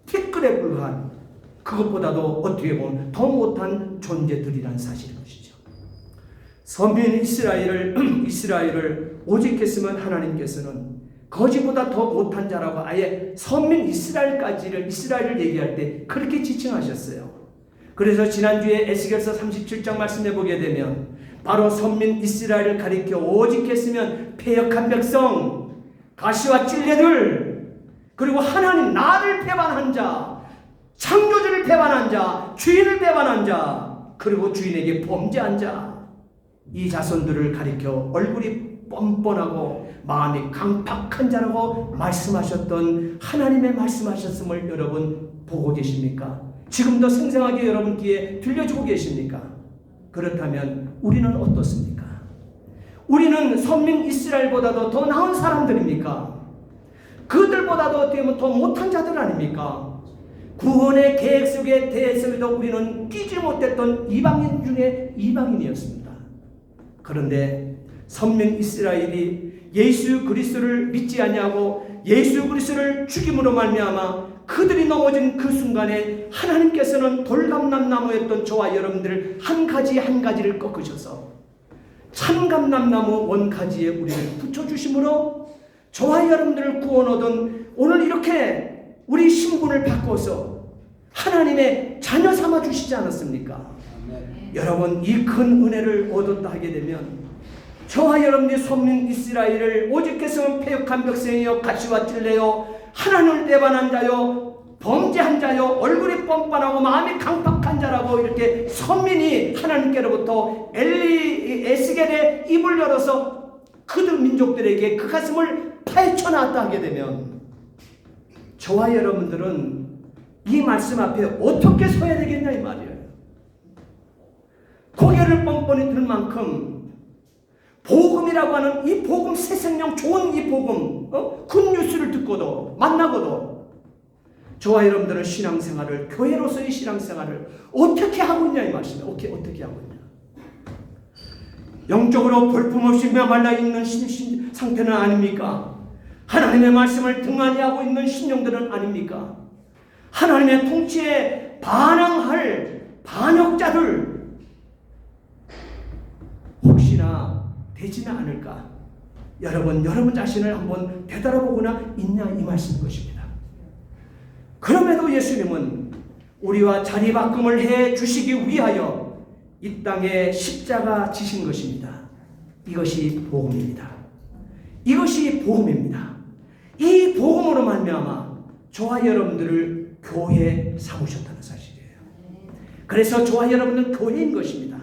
[SPEAKER 1] 티끌에 불과한, 그것보다도 어떻게 보면 더 못한 존재들이란 사실인 것이죠. 선민 이스라엘을 오직했으면 하나님께서는 거지보다 더 못한 자라고 아예 선민 이스라엘을 얘기할 때 그렇게 지칭하셨어요. 그래서 지난주에 에스겔서 37장 말씀해 보게 되면 바로 선민 이스라엘을 가리켜 오직 했으면 패역한 백성, 가시와 찔레들, 그리고 하나님 나를 배반한 자, 창조주를 배반한 자, 주인을 배반한 자, 그리고 주인에게 범죄한 자, 이 자손들을 가리켜 얼굴이 뻔뻔하고 마음이 강팍한 자라고 말씀하셨던 하나님의 말씀하셨음을 여러분 보고 계십니까? 지금도 생생하게 여러분 귀에 들려주고 계십니까? 그렇다면 우리는 어떻습니까? 우리는 선민 이스라엘보다도 더 나은 사람들입니까? 그들보다도 어떻게 보면 더 못한 자들 아닙니까? 구원의 계획 속에 대해서도 우리는 끼지 못했던 이방인 중에 이방인이었습니다. 그런데 선민 이스라엘이 예수 그리스도를 믿지 아니하고 예수 그리스도를 죽임으로 말미암아 그들이 넘어진 그 순간에 하나님께서는 돌감람나무였던 저와 여러분들을 한 가지를 꺾으셔서 참감람나무 원가지에 우리를 붙여주심으로 저와 여러분들을 구원 얻은 오늘 이렇게 우리 신분을 바꿔서 하나님의 자녀 삼아 주시지 않았습니까? 여러분 이 큰 은혜를 얻었다 하게 되면 저와 여러분이 선민 이스라엘을 오직 했으면 패역한 백성이요 가시와 찔레요 하나님을 배반한 자요 범죄한 자요 얼굴이 뻔뻔하고 마음이 강팍한 자라고 이렇게 선민이 하나님께로부터 에스겔의 입을 열어서 그들 민족들에게 그 가슴을 파헤쳐 나왔다 하게 되면 저와 여러분들은 이 말씀 앞에 어떻게 서야 되겠냐 이 말이에요. 고개를 뻔뻔히 들 만큼 복음이라고 하는 이 복음 새 생명 좋은 이 복음 굿뉴스를 듣고도 만나고도 저와 여러분들은 신앙생활을 교회로서의 신앙생활을 어떻게 하고 있냐 이 말씀이에요. 어떻게 하고 있냐. 영적으로 볼품없이 메말라 있는 상태는 아닙니까? 하나님의 말씀을 등한히 하고 있는 신령들은 아닙니까? 하나님의 통치에 반항할 반역자들 혹시나 되지는 않을까? 여러분 자신을 한번 되돌아보거나 있냐 이 말씀인 것입니다. 그럼에도 예수님은 우리와 자리바꿈을 해 주시기 위하여 이 땅에 십자가 지신 것입니다. 이것이 복음입니다. 이것이 복음입니다. 이 복음으로 말미암아 저와 여러분들을 교회 삼으셨다는 사실이에요. 그래서 저와 여러분은 교회인 것입니다.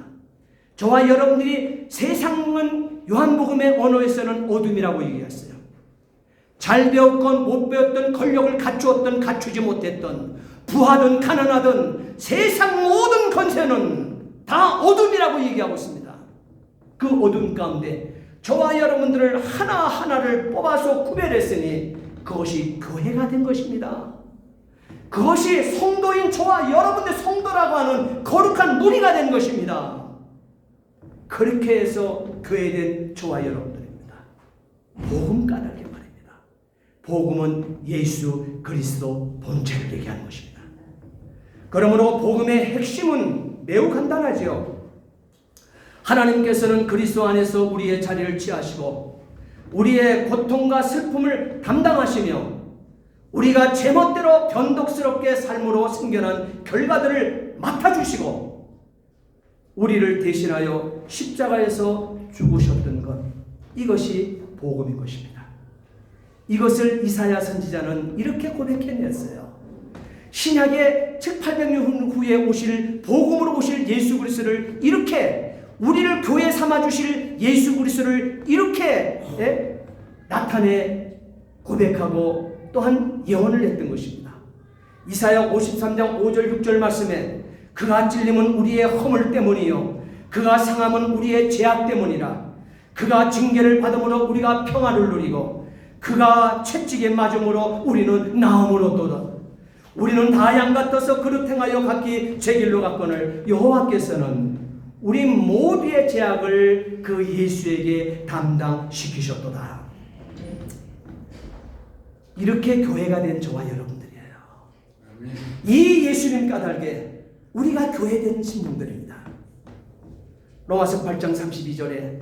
[SPEAKER 1] 저와 여러분들이 세상은 요한복음의 언어에서는 어둠이라고 얘기했어요. 잘 배웠건 못 배웠던 권력을 갖추었던 갖추지 못했던 부하든 가난하든 세상 모든 권세는 다 어둠이라고 얘기하고 있습니다. 그 어둠 가운데 저와 여러분들을 하나하나를 뽑아서 구별했으니 그것이 교회가 된 것입니다. 그것이 성도인 저와 여러분들 성도라고 하는 거룩한 무리가 된 것입니다. 그렇게 해서 교회된 저와 여러분들입니다. 복음 까닭에 말입니다. 복음은 예수 그리스도 본체를 얘기하는 것입니다. 그러므로 복음의 핵심은 매우 간단하지요. 하나님께서는 그리스도 안에서 우리의 자리를 취하시고 우리의 고통과 슬픔을 담당하시며 우리가 제멋대로 변덕스럽게 삶으로 생겨난 결과들을 맡아주시고 우리를 대신하여 십자가에서 죽으셨던 것, 이것이 복음인 것입니다. 이것을 이사야 선지자는 이렇게 고백해냈어요. 신약의 700~800년 후에 오실 복음으로 오실 예수 그리스도를 이렇게 우리를 교회 삼아주실 예수 그리스도를 이렇게 나타내 고백하고 또한 예언을 했던 것입니다. 이사야 53장 5절 6절 말씀에 그가 찔림은 우리의 허물 때문이요 그가 상함은 우리의 죄악 때문이라. 그가 징계를 받음으로 우리가 평안을 누리고 그가 채찍에 맞음으로 우리는 나음을 얻도다. 우리는 다 양 같아서 그릇 행하여 각기 제 길로 갔거늘 여호와께서는 우리 모두의 죄악을 그 예수에게 담당시키셨도다. 이렇게 교회가 된 저와 여러분들이에요. 이 예수님 까닭에 우리가 교회된 신분들입니다. 로마서 8장 32절에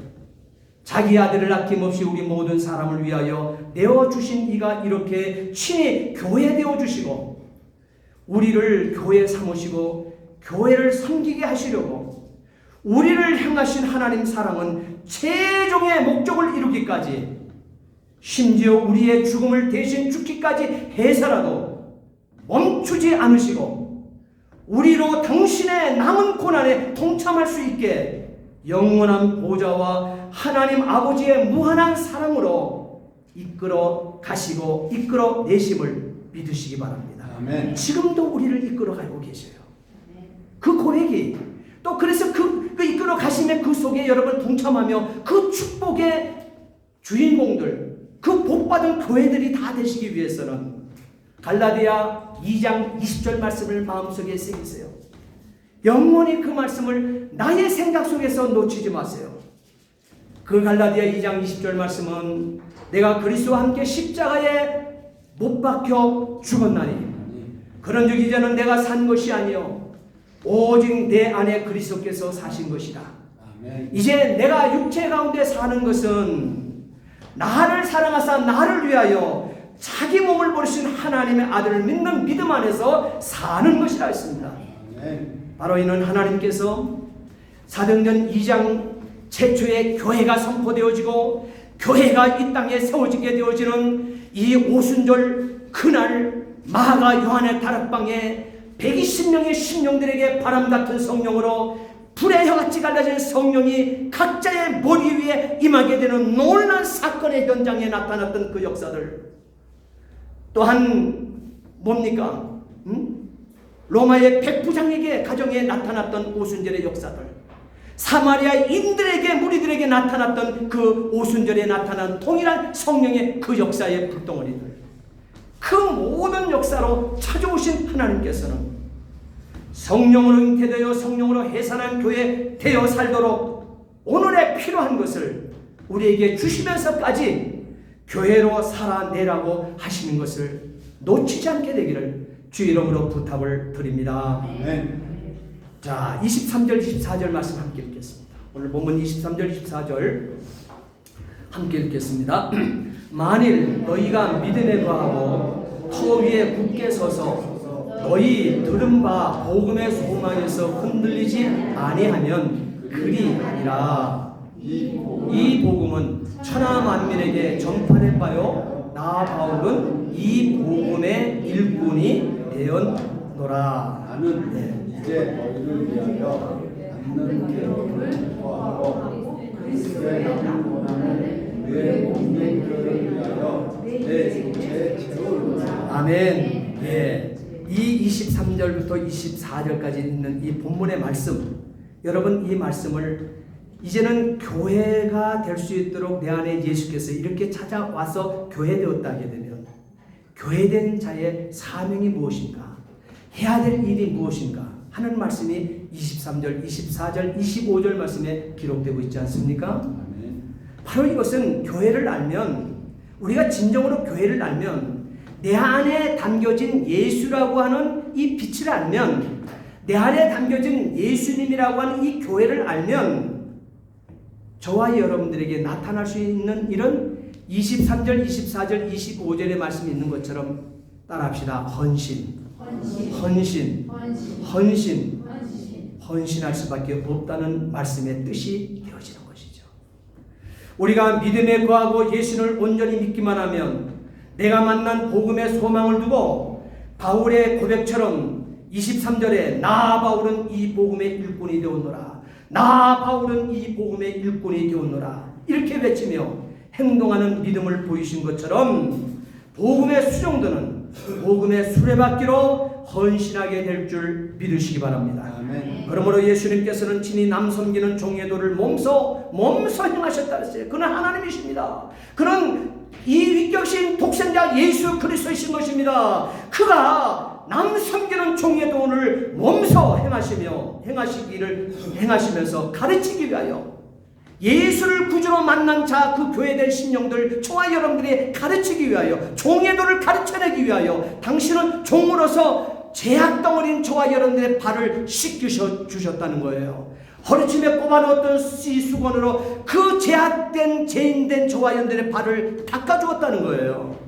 [SPEAKER 1] 자기 아들을 아낌없이 우리 모든 사람을 위하여 내어주신 이가 이렇게 친히 교회 되어주시고 우리를 교회 삼으시고 교회를 섬기게 하시려고 우리를 향하신 하나님 사랑은 최종의 목적을 이루기까지 심지어 우리의 죽음을 대신 죽기까지 해서라도 멈추지 않으시고 우리로 당신의 남은 고난에 동참할 수 있게 영원한 보좌와 하나님 아버지의 무한한 사랑으로 이끌어 가시고 이끌어 내심을 믿으시기 바랍니다.
[SPEAKER 2] 아멘.
[SPEAKER 1] 지금도 우리를 이끌어 가고 계셔요. 그 고백이 또 그래서 그 이끌어 가심의 그 속에 여러분 동참하며 그 축복의 주인공들 그 복받은 교회들이 다 되시기 위해서는 갈라디아 2장 20절 말씀을 마음속에 새기세요. 영원히 그 말씀을 나의 생각 속에서 놓치지 마세요. 그 갈라디아 2장 20절 말씀은 내가 그리스도와 함께 십자가에 못 박혀 죽었나니 그런즉 이제는 내가 산 것이 아니요 오직 내 안에 그리스도께서 사신 것이다.
[SPEAKER 2] 아멘.
[SPEAKER 1] 이제 내가 육체 가운데 사는 것은 나를 사랑하사 나를 위하여 자기 몸을 버리신 하나님의 아들을 믿는 믿음 안에서 사는 것이라 했습니다.
[SPEAKER 2] 아멘.
[SPEAKER 1] 바로 이는 하나님께서 사도행전 2장 최초의 교회가 선포되어지고 교회가 이 땅에 세워지게 되어지는 이 오순절 그날 마가 요한의 다락방에 120명의 심령들에게 바람 같은 성령으로 불의 혀같이 갈라진 성령이 각자의 머리 위에 임하게 되는 놀라운 사건의 현장에 나타났던 그 역사들 또한 뭡니까? 로마의 백부장에게 가정에 나타났던 오순절의 역사들 사마리아인들에게 무리들에게 나타났던 그 오순절에 나타난 동일한 성령의 그 역사의 불덩어리들 그 모든 역사로 찾아오신 하나님께서는 성령으로 잉태되어 성령으로 해산한 교회 되어 살도록 오늘에 필요한 것을 우리에게 주시면서까지 교회로 살아내라고 하시는 것을 놓치지 않게 되기를 주 이름으로 부탁을 드립니다.
[SPEAKER 2] 아멘.
[SPEAKER 1] 자, 23절 24절 말씀 함께 읽겠습니다. 오늘 본문 23절 24절 함께 읽겠습니다. 만일 너희가 믿음에 거하고 터 위에 굳게 서서 너희 들은 바 복음의 소망에서 흔들리지 아니하면 그리 아니라 이 복음은 천하 만민에게 전파될 바요 나 바울은 이 복음의 일꾼이 되었노라.
[SPEAKER 2] 나는 이제 너희를 위하여 남는 괴로움을 구하고 그리스도의 남은 고난을 내 몸된 교회를 위하여 내 육체에 채우노라.
[SPEAKER 1] 아멘. 예. 이 23절부터 24절까지 있는 이 본문의 말씀, 여러분 이 말씀을 이제는 교회가 될 수 있도록 내 안에 예수께서 이렇게 찾아와서 교회되었다 하게 되면 교회된 자의 사명이 무엇인가, 해야 될 일이 무엇인가 하는 말씀이 23절, 24절, 25절 말씀에 기록되고 있지 않습니까? 바로 이것은 교회를 알면, 우리가 진정으로 교회를 알면, 내 안에 담겨진 예수라고 하는 이 빛을 알면, 내 안에 담겨진 예수님이라고 하는 이 교회를 알면 저와 여러분들에게 나타날 수 있는 이런 23절, 24절, 25절의 말씀이 있는 것처럼 따라합시다. 헌신할 수밖에 없다는 말씀의 뜻이 되어지는 것이죠. 우리가 믿음에 거하고 예수를 온전히 믿기만 하면 내가 만난 복음의 소망을 두고 바울의 고백처럼 23절에 나 바울은 이 복음의 일꾼이 되었노라. 나 바울은 이 복음의 일꾼이 되었노라. 이렇게 외치며 행동하는 믿음을 보이신 것처럼 복음의 수종들은 복음의 수레바퀴로 헌신하게 될 줄 믿으시기 바랍니다.
[SPEAKER 2] 아멘.
[SPEAKER 1] 그러므로 예수님께서는 친히 남 섬기는 종의 도를 몸소 행하셨다 했어요. 그는 하나님이십니다. 그는 이 위격신 독생자 예수 그리스도이신 것입니다. 그가 남 섬기는 종의 도를 몸소 행하시면서 가르치기 위하여 예수를 구주로 만난 자 그 교회될 신령들 저와 여러분들이 가르치기 위하여 종의 도를 가르쳐내기 위하여 당신은 종으로서 죄악 덩어리인 저와 여러분들의 발을 씻겨 주셨다는 거예요. 허리춤에 꼽아놓았던 이 수건으로 그 죄악된 죄인된 저와 여러분들의 발을 닦아주었다는 거예요.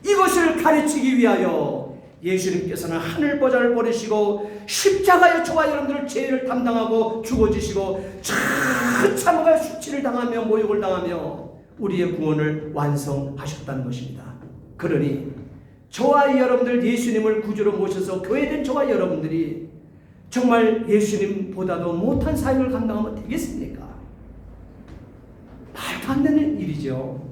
[SPEAKER 1] 이것을 가르치기 위하여 예수님께서는 하늘보좌를 버리시고 십자가에 저와 여러분들 죄를 담당하고 죽어지시고 참참하게 수치를 당하며 모욕을 당하며 우리의 구원을 완성하셨다는 것입니다. 그러니 저와 여러분들 예수님을 구주로 모셔서 교회된 저와 여러분들이 정말 예수님보다도 못한 사역을 감당하면 되겠습니까? 말도 안 되는 일이죠.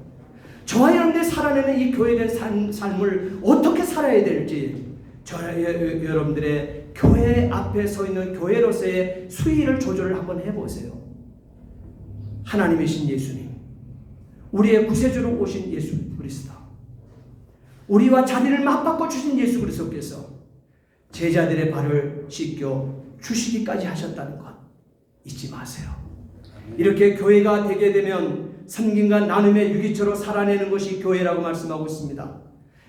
[SPEAKER 1] 저와 여러분들이 살아내는 이 교회된 삶을 어떻게 살아야 될지 저와 여러분들의 교회 앞에 서 있는 교회로서의 수위를 조절을 한번 해보세요. 하나님이신 예수님, 우리의 구세주로 오신 예수 그리스도, 우리와 자리를 맞바꿔 주신 예수 그리스도께서 제자들의 발을 씻겨 주시기까지 하셨다는 것 잊지 마세요. 이렇게 교회가 되게 되면 섬김과 나눔의 유기체로 살아내는 것이 교회라고 말씀하고 있습니다.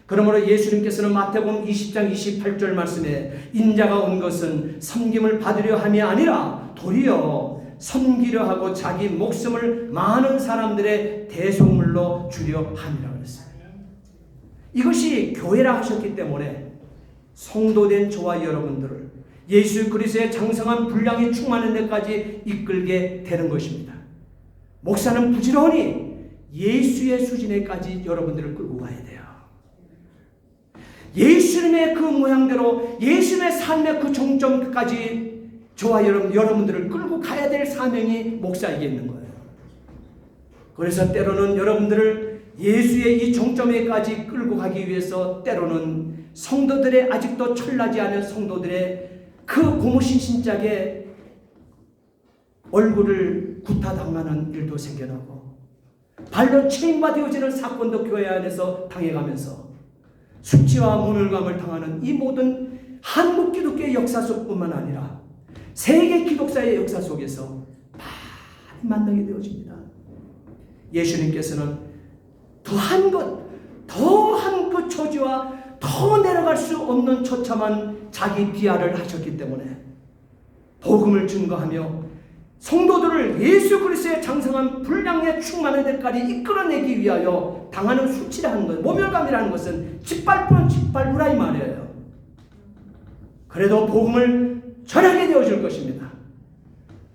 [SPEAKER 1] 그러므로 예수님께서는 마태복음 20장 28절 말씀에 인자가 온 것은 섬김을 받으려 함이 아니라 도리어 섬기려 하고 자기 목숨을 많은 사람들의 대속물로 주려 함이라고 그랬어요. 이것이 교회라 하셨기 때문에 성도된 저와 여러분들을 예수 그리스도의 장성한 분량이 충만한 데까지 이끌게 되는 것입니다. 목사는 부지런히 예수의 수준에까지 여러분들을 끌고 가야 돼요. 예수님의 그 모양대로 예수님의 삶의 그 정점까지 저와 여러분들을 끌고 가야 될 사명이 목사에게 있는 거예요. 그래서 때로는 여러분들을 예수의 이 정점에까지 끌고 가기 위해서 때로는 성도들의 아직도 철나지 않은 성도들의 그 고무신 신짝에 얼굴을 구타당하는 일도 생겨나고 발로 체인받아지는 사건도 교회 안에서 당해가면서 숙취와 모멸감을 당하는 이 모든 한국 기독교의 역사 속뿐만 아니라 세계 기독사의 역사 속에서 많이 만나게 되어집니다. 예수님께서는 더한 그 처지와 더 내려갈 수 없는 처참한 자기 비하를 하셨기 때문에 복음을 증거하며 성도들을 예수 그리스도의 장성한 분량에 충만한 데까지 이끌어내기 위하여 당하는 수치라는 것, 모멸감이라는 것은 짓밟으면 짓밟으라 이 말이에요. 그래도 복음을 전하게 되어질 것입니다.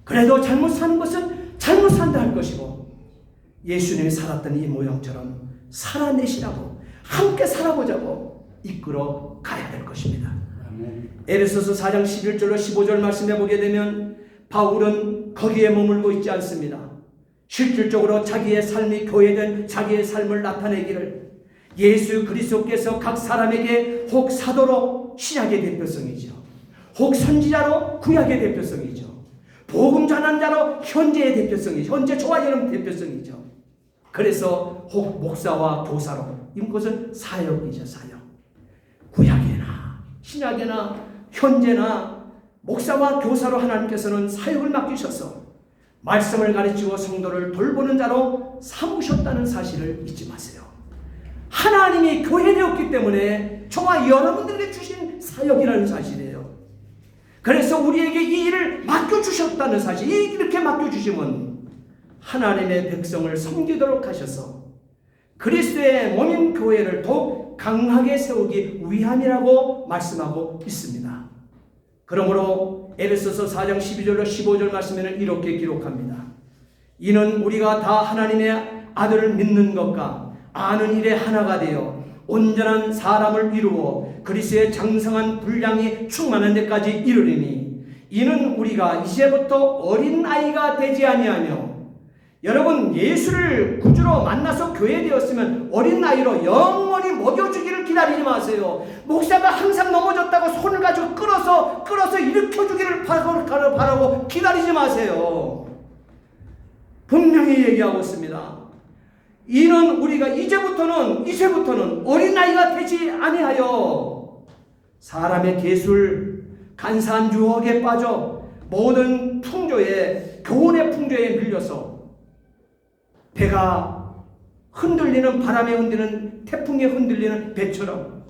[SPEAKER 1] 그래도 잘못 사는 것은 잘못 산다 할 것이고 예수님이 살았던 이 모형처럼 살아내시라고 함께 살아보자고 이끌어 가야 될 것입니다. 에베소서 4장 11절로 15절 말씀해 보게 되면 바울은 거기에 머물고 있지 않습니다. 실질적으로 자기의 삶이 교회된 자기의 삶을 나타내기를 예수 그리스도께서 각 사람에게 혹 사도로 신약의 대표성이죠. 혹 선지자로 구약의 대표성이죠. 복음 전한 자로 현재의 대표성이죠. 현재 저와 여러분 대표성이죠. 그래서 혹 목사와 교사로 이것은 사역이죠. 사역. 구약이나 신약이나 현재나 목사와 교사로 하나님께서는 사역을 맡기셔서 말씀을 가르치고 성도를 돌보는 자로 삼으셨다는 사실을 잊지 마세요. 하나님이 교회되었기 때문에 저와 여러분들에게 주신 사역이라는 사실이에요. 그래서 우리에게 이 일을 맡겨주셨다는 사실, 이렇게 맡겨주시면 하나님의 백성을 섬기도록 하셔서 그리스도의 몸인 교회를 더욱 강하게 세우기 위함이라고 말씀하고 있습니다. 그러므로 에베소서 4장 12절로 15절 말씀에는 이렇게 기록합니다. 이는 우리가 다 하나님의 아들을 믿는 것과 아는 일에 하나가 되어 온전한 사람을 이루어 그리스도의 장성한 분량이 충만한 데까지 이르리니 이는 우리가 이제부터 어린 아이가 되지 아니하며 여러분 예수를 구주로 만나서 교회 되었으면 어린 아이로 영원히 먹여주기를 기다리지 마세요. 목사가 항상 넘어졌다고 손을 가지고 끌어서 일으켜주기를 바라고 기다리지 마세요. 분명히 얘기하고 있습니다. 이는 우리가 이제부터는 어린아이가 되지 아니하여 사람의 계술 간사한 유혹에 빠져 모든 교훈의 풍조에 밀려서 배가 흔들리는 바람에 흔들리는 태풍에 흔들리는 배처럼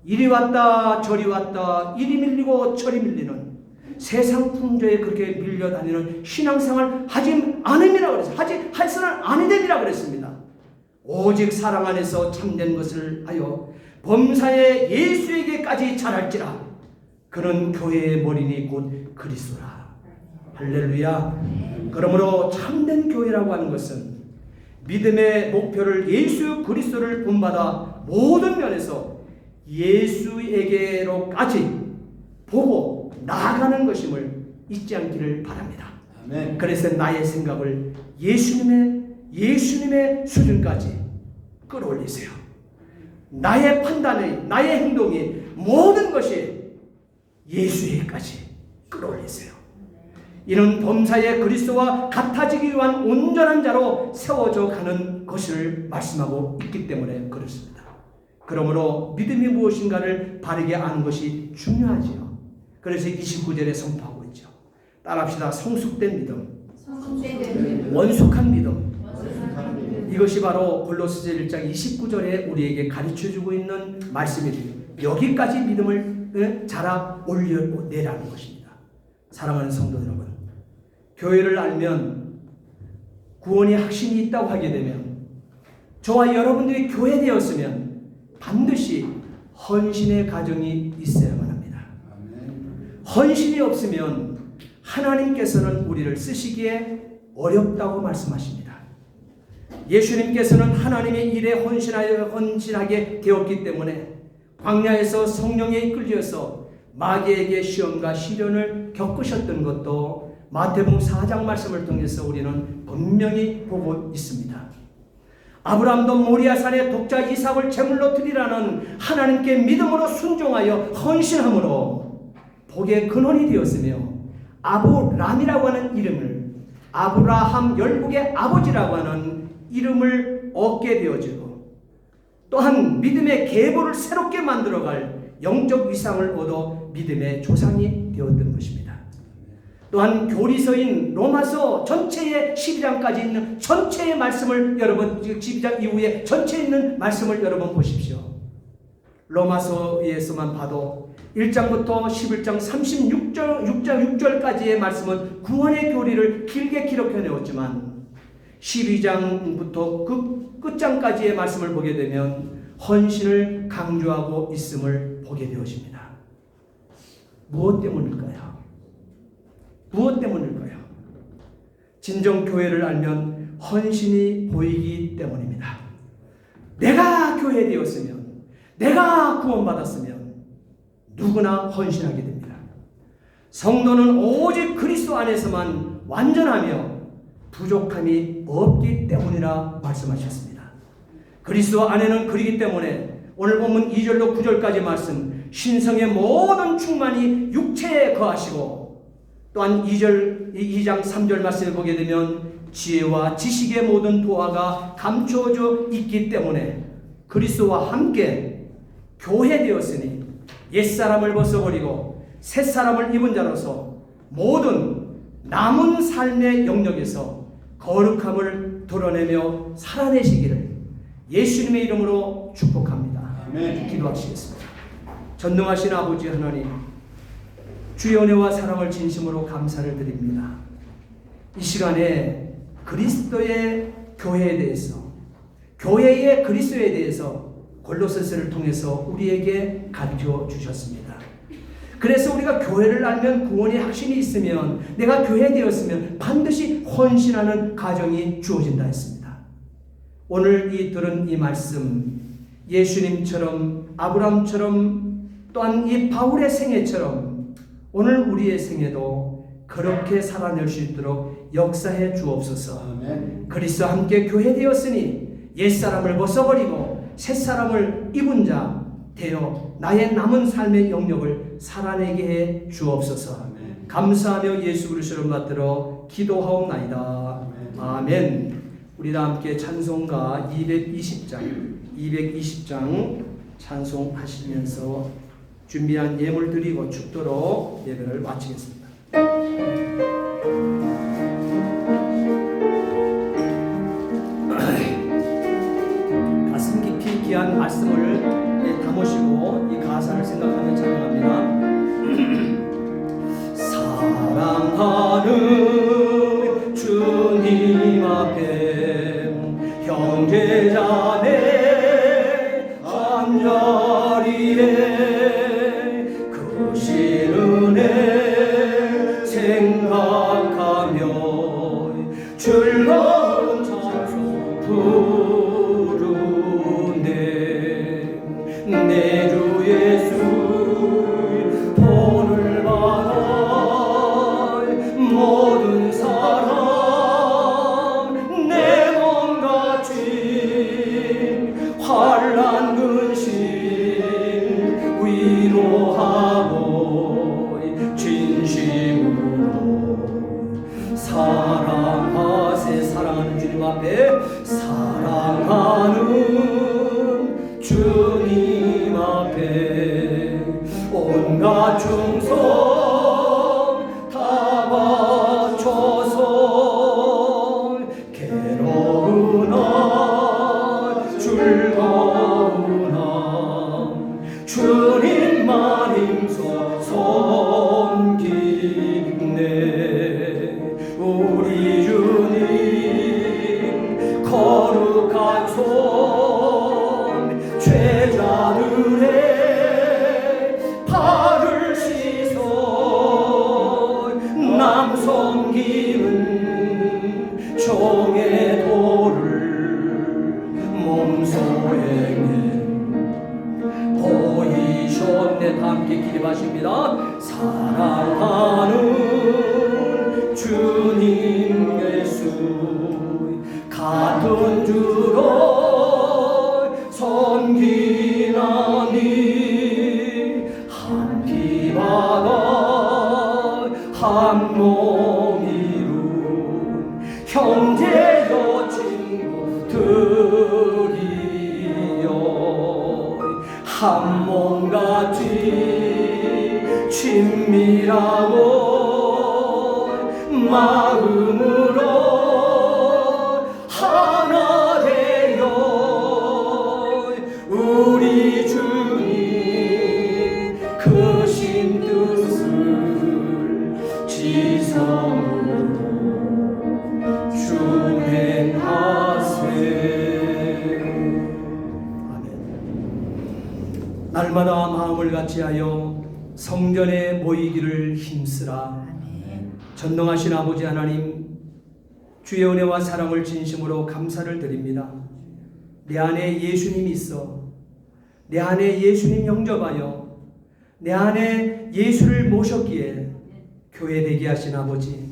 [SPEAKER 1] 이리 왔다 저리 왔다 이리 밀리고 저리 밀리는 세상 풍조에 그렇게 밀려다니는 신앙생활 하지 않음이라고 그랬어요. 할수는 아니됨이라 그랬습니다. 오직 사랑 안에서 참된 것을 하여 범사에 예수에게까지 자랄지라. 그는 교회의 머리니 곧 그리스도라. 할렐루야. 그러므로 참된 교회라고 하는 것은 믿음의 목표를 예수 그리스도를 본받아 모든 면에서 예수에게로까지 보고 나아가는 것임을 잊지 않기를 바랍니다.
[SPEAKER 2] 아멘.
[SPEAKER 1] 그래서 나의 생각을 예수님의 수준까지 끌어올리세요. 나의 판단이, 나의 행동이 모든 것이 예수에게까지 끌어올리세요. 이는 범사의 그리스도와 같아지기 위한 온전한 자로 세워져 가는 것을 말씀하고 있기 때문에 그렇습니다. 그러므로 믿음이 무엇인가를 바르게 아는 것이 중요하지요. 그래서 29절에 선포하고 있죠. 따라합시다. 성숙된 믿음, 원숙한 믿음. 이것이 바로 골로새서 1장 29절에 우리에게 가르쳐주고 있는 말씀이죠. 여기까지 믿음을 자라 올려내라는 것입니다. 사랑하는 성도 여러분, 교회를 알면 구원의 확신이 있다고 하게 되면, 저와 여러분들이 교회되었으면 반드시 헌신의 가정이 있어야만 합니다. 헌신이 없으면 하나님께서는 우리를 쓰시기에 어렵다고 말씀하십니다. 예수님께서는 하나님의 일에 헌신하게 되었기 때문에 광야에서 성령에 이끌려서 마귀에게 시험과 시련을 겪으셨던 것도 마태복음 4장 말씀을 통해서 우리는 분명히 보고 있습니다. 아브라함도 모리아산에 독자 이삭을 제물로 드리라는 하나님께 믿음으로 순종하여 헌신함으로 복의 근원이 되었으며, 아브람이라고 하는 이름을, 아브라함 열국의 아버지라고 하는 이름을 얻게 되어지고, 또한 믿음의 계보를 새롭게 만들어갈 영적 위상을 얻어 믿음의 조상이 되었던 것입니다. 또한 교리서인 로마서 전체의 12장까지 있는 전체의 말씀을 여러분, 12장 이후에 전체에 있는 말씀을 여러분 보십시오. 로마서에서만 봐도 1장부터 11장 36절까지의 말씀은 구원의 교리를 길게 기록해 내었지만 12장부터 그 끝장까지의 말씀을 보게 되면 헌신을 강조하고 있음을 보게 되어집니다. 무엇 때문일까요? 무엇 때문일까요? 진정 교회를 알면 헌신이 보이기 때문입니다. 내가 교회 되었으면, 내가 구원받았으면 누구나 헌신하게 됩니다. 성도는 오직 그리스도 안에서만 완전하며 부족함이 없기 때문이라 말씀하셨습니다. 그리스도 안에는 그리기 때문에 오늘 본문 2절로 9절까지 말씀, 신성의 모든 충만이 육체에 거하시고, 또한 2장 3절 말씀을 보게 되면 지혜와 지식의 모든 보화가 감추어져 있기 때문에 그리스도와 함께 교회 되었으니 옛사람을 벗어버리고 새사람을 입은 자로서 모든 남은 삶의 영역에서 거룩함을 드러내며 살아내시기를 예수님의 이름으로 축복합니다.
[SPEAKER 2] 아멘.
[SPEAKER 1] 기도하시겠습니다. 전능하신 아버지 하나님, 주의 은혜와 사랑을 진심으로 감사를 드립니다. 이 시간에 그리스도의 교회에 대해서, 교회의 그리스도에 대해서 골로새서를 통해서 우리에게 가르쳐 주셨습니다. 그래서 우리가 교회를 알면 구원의 확신이 있으면, 내가 교회 되었으면 반드시 헌신하는 가정이 주어진다 했습니다. 오늘 들은 이 말씀, 예수님처럼, 아브라함처럼, 또한 이 바울의 생애처럼 오늘 우리의 생애도 그렇게 살아낼 수 있도록 역사해 주옵소서.
[SPEAKER 2] 아멘.
[SPEAKER 1] 그리스도와 함께 교회 되었으니 옛사람을 벗어버리고 새사람을 입은 자 되어 나의 남은 삶의 영역을 살아내게 해 주옵소서.
[SPEAKER 2] 아멘.
[SPEAKER 1] 감사하며 예수 그리스도를 받들어 기도하옵나이다. 아멘. 우리 다 함께 찬송가 220장 찬송하시면서 준비한 예물 드리고 축도로 예배를 마치겠습니다. 가슴 깊이 귀한 말씀을 담으시고 이 가사를 생각하며 찬양합니다. 형제자매 한자리에 그 신은혜 생각하며 즐거운 찬송 부르네. 내 주 예수 본을 받아 모든 사람 내 몸같이 환난 근심 위로하고 진심으로 사랑하세. 사랑하는 주님 앞에 사랑하는 주님 앞에 온갖 충성 다 바쳐서 괴로우나 즐거우나 주님만 힘써 섬기네. 우리 주님 거룩한 손 죄자들의 발을 씻어 남 섬기는 종의 도를 몸소 행해 보이셨네. 다 함께 기립하십니다. 사랑하는 주님 예수 같은 주로 섬기나니 한 피 받아 한 몸 이룬 형제여 친구들이여 한 몸같이 친밀하고 마음으로 하나 되어 우리 주님 크신 뜻을 지성으로 준행하세. 아멘. 날마다 마음을 같이하여 성전에 모이기를 힘쓰라. 전능하신 아버지 하나님, 주의 은혜와 사랑을 진심으로 감사를 드립니다. 내 안에 예수님이 있어 내 안에 예수님 영접하여 내 안에 예수를 모셨기에 교회 되게 하신 아버지,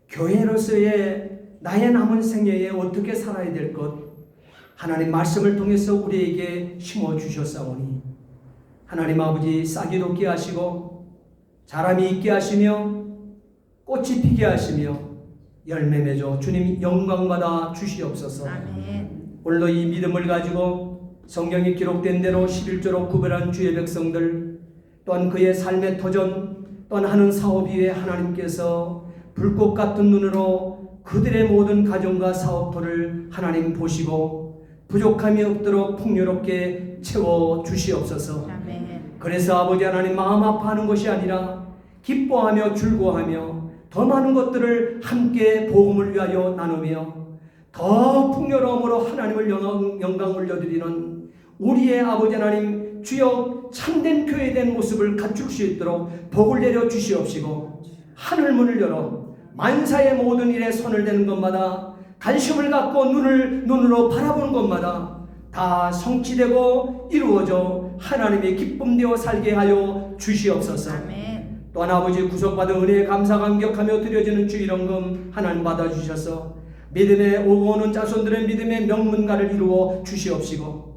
[SPEAKER 1] 교회로서의 나의 남은 생애에 어떻게 살아야 될 것 하나님 말씀을 통해서 우리에게 심어주셨사오니 하나님 아버지 싹이 돋게 하시고 자람이 있게 하시며 꽃이 피게 하시며 열매 맺어 주님 영광받아 주시옵소서.
[SPEAKER 4] 아멘.
[SPEAKER 1] 오늘도 이 믿음을 가지고 성경에 기록된 대로 11조로 구별한 주의 백성들 또한 그의 삶의 터전 또한 하는 사업 위에 하나님께서 불꽃 같은 눈으로 그들의 모든 가정과 사업터를 하나님 보시고 부족함이 없도록 풍요롭게 채워 주시옵소서.
[SPEAKER 4] 아멘.
[SPEAKER 1] 그래서 아버지 하나님 마음 아파하는 것이 아니라 기뻐하며 즐거워하며 더 많은 것들을 함께 복음을 위하여 나누며 더 풍요로움으로 하나님을 영광 올려드리는 우리의 아버지 하나님 주여 참된 교회된 모습을 갖출 수 있도록 복을 내려 주시옵시고 하늘 문을 열어 만사의 모든 일에 손을 대는 것마다 관심을 갖고 눈으로 바라보는 것마다 다 성취되고 이루어져 하나님의 기쁨되어 살게 하여 주시옵소서.
[SPEAKER 4] 아멘.
[SPEAKER 1] 또한 아버지 구속받은 은혜에 감사 감격하며 드려지는 주일원금 하나님 받아주셔서 믿음에 오고 오는 자손들의 믿음의 명문가를 이루어 주시옵시고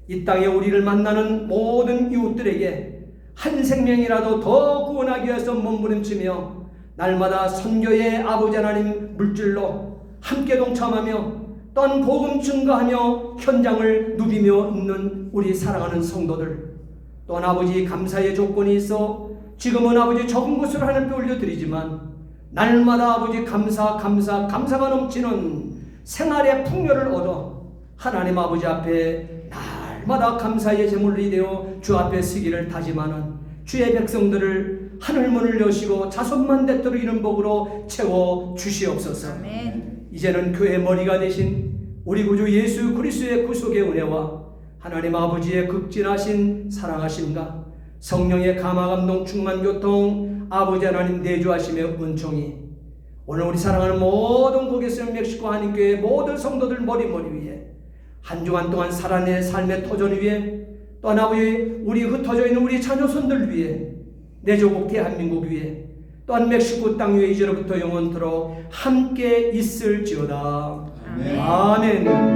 [SPEAKER 1] 이 땅에 우리를 만나는 모든 이웃들에게 한 생명이라도 더 구원하기 위해서 몸부림치며 날마다 선교의 아버지 하나님 물질로 함께 동참하며 또한 복음 증거하며 현장을 누비며 있는 우리 사랑하는 성도들 또한 아버지 감사의 조건이 있어 지금은 아버지 적은 것으로 하나님께 올려드리지만 날마다 아버지 감사가 넘치는 생활의 풍요를 얻어 하나님 아버지 앞에 날마다 감사의 제물이 되어 주 앞에 서기를 다짐하는 주의 백성들을 하늘 문을 여시고 자손만 대토록 이른 복으로 채워 주시옵소서.
[SPEAKER 4] 아멘.
[SPEAKER 1] 이제는 교회 머리가 되신 우리 구주 예수 그리스도의 구속의 은혜와 하나님 아버지의 극진하신 사랑하심과 성령의 감화감동 충만 교통 아버지 하나님 내주하심의 은총이 오늘 우리 사랑하는 모든 고개성 멕시코 한인교회 모든 성도들 머리 위에 한 주간 동안 살아낸 삶의 터전 위에 또 아버지 우리 흩어져 있는 우리 자녀손들 위에 내 조국 대한민국 위에 또한 멕시코 땅 위에 이제로부터 영원토록 함께 있을지어다.
[SPEAKER 2] 아멘.
[SPEAKER 1] 아멘.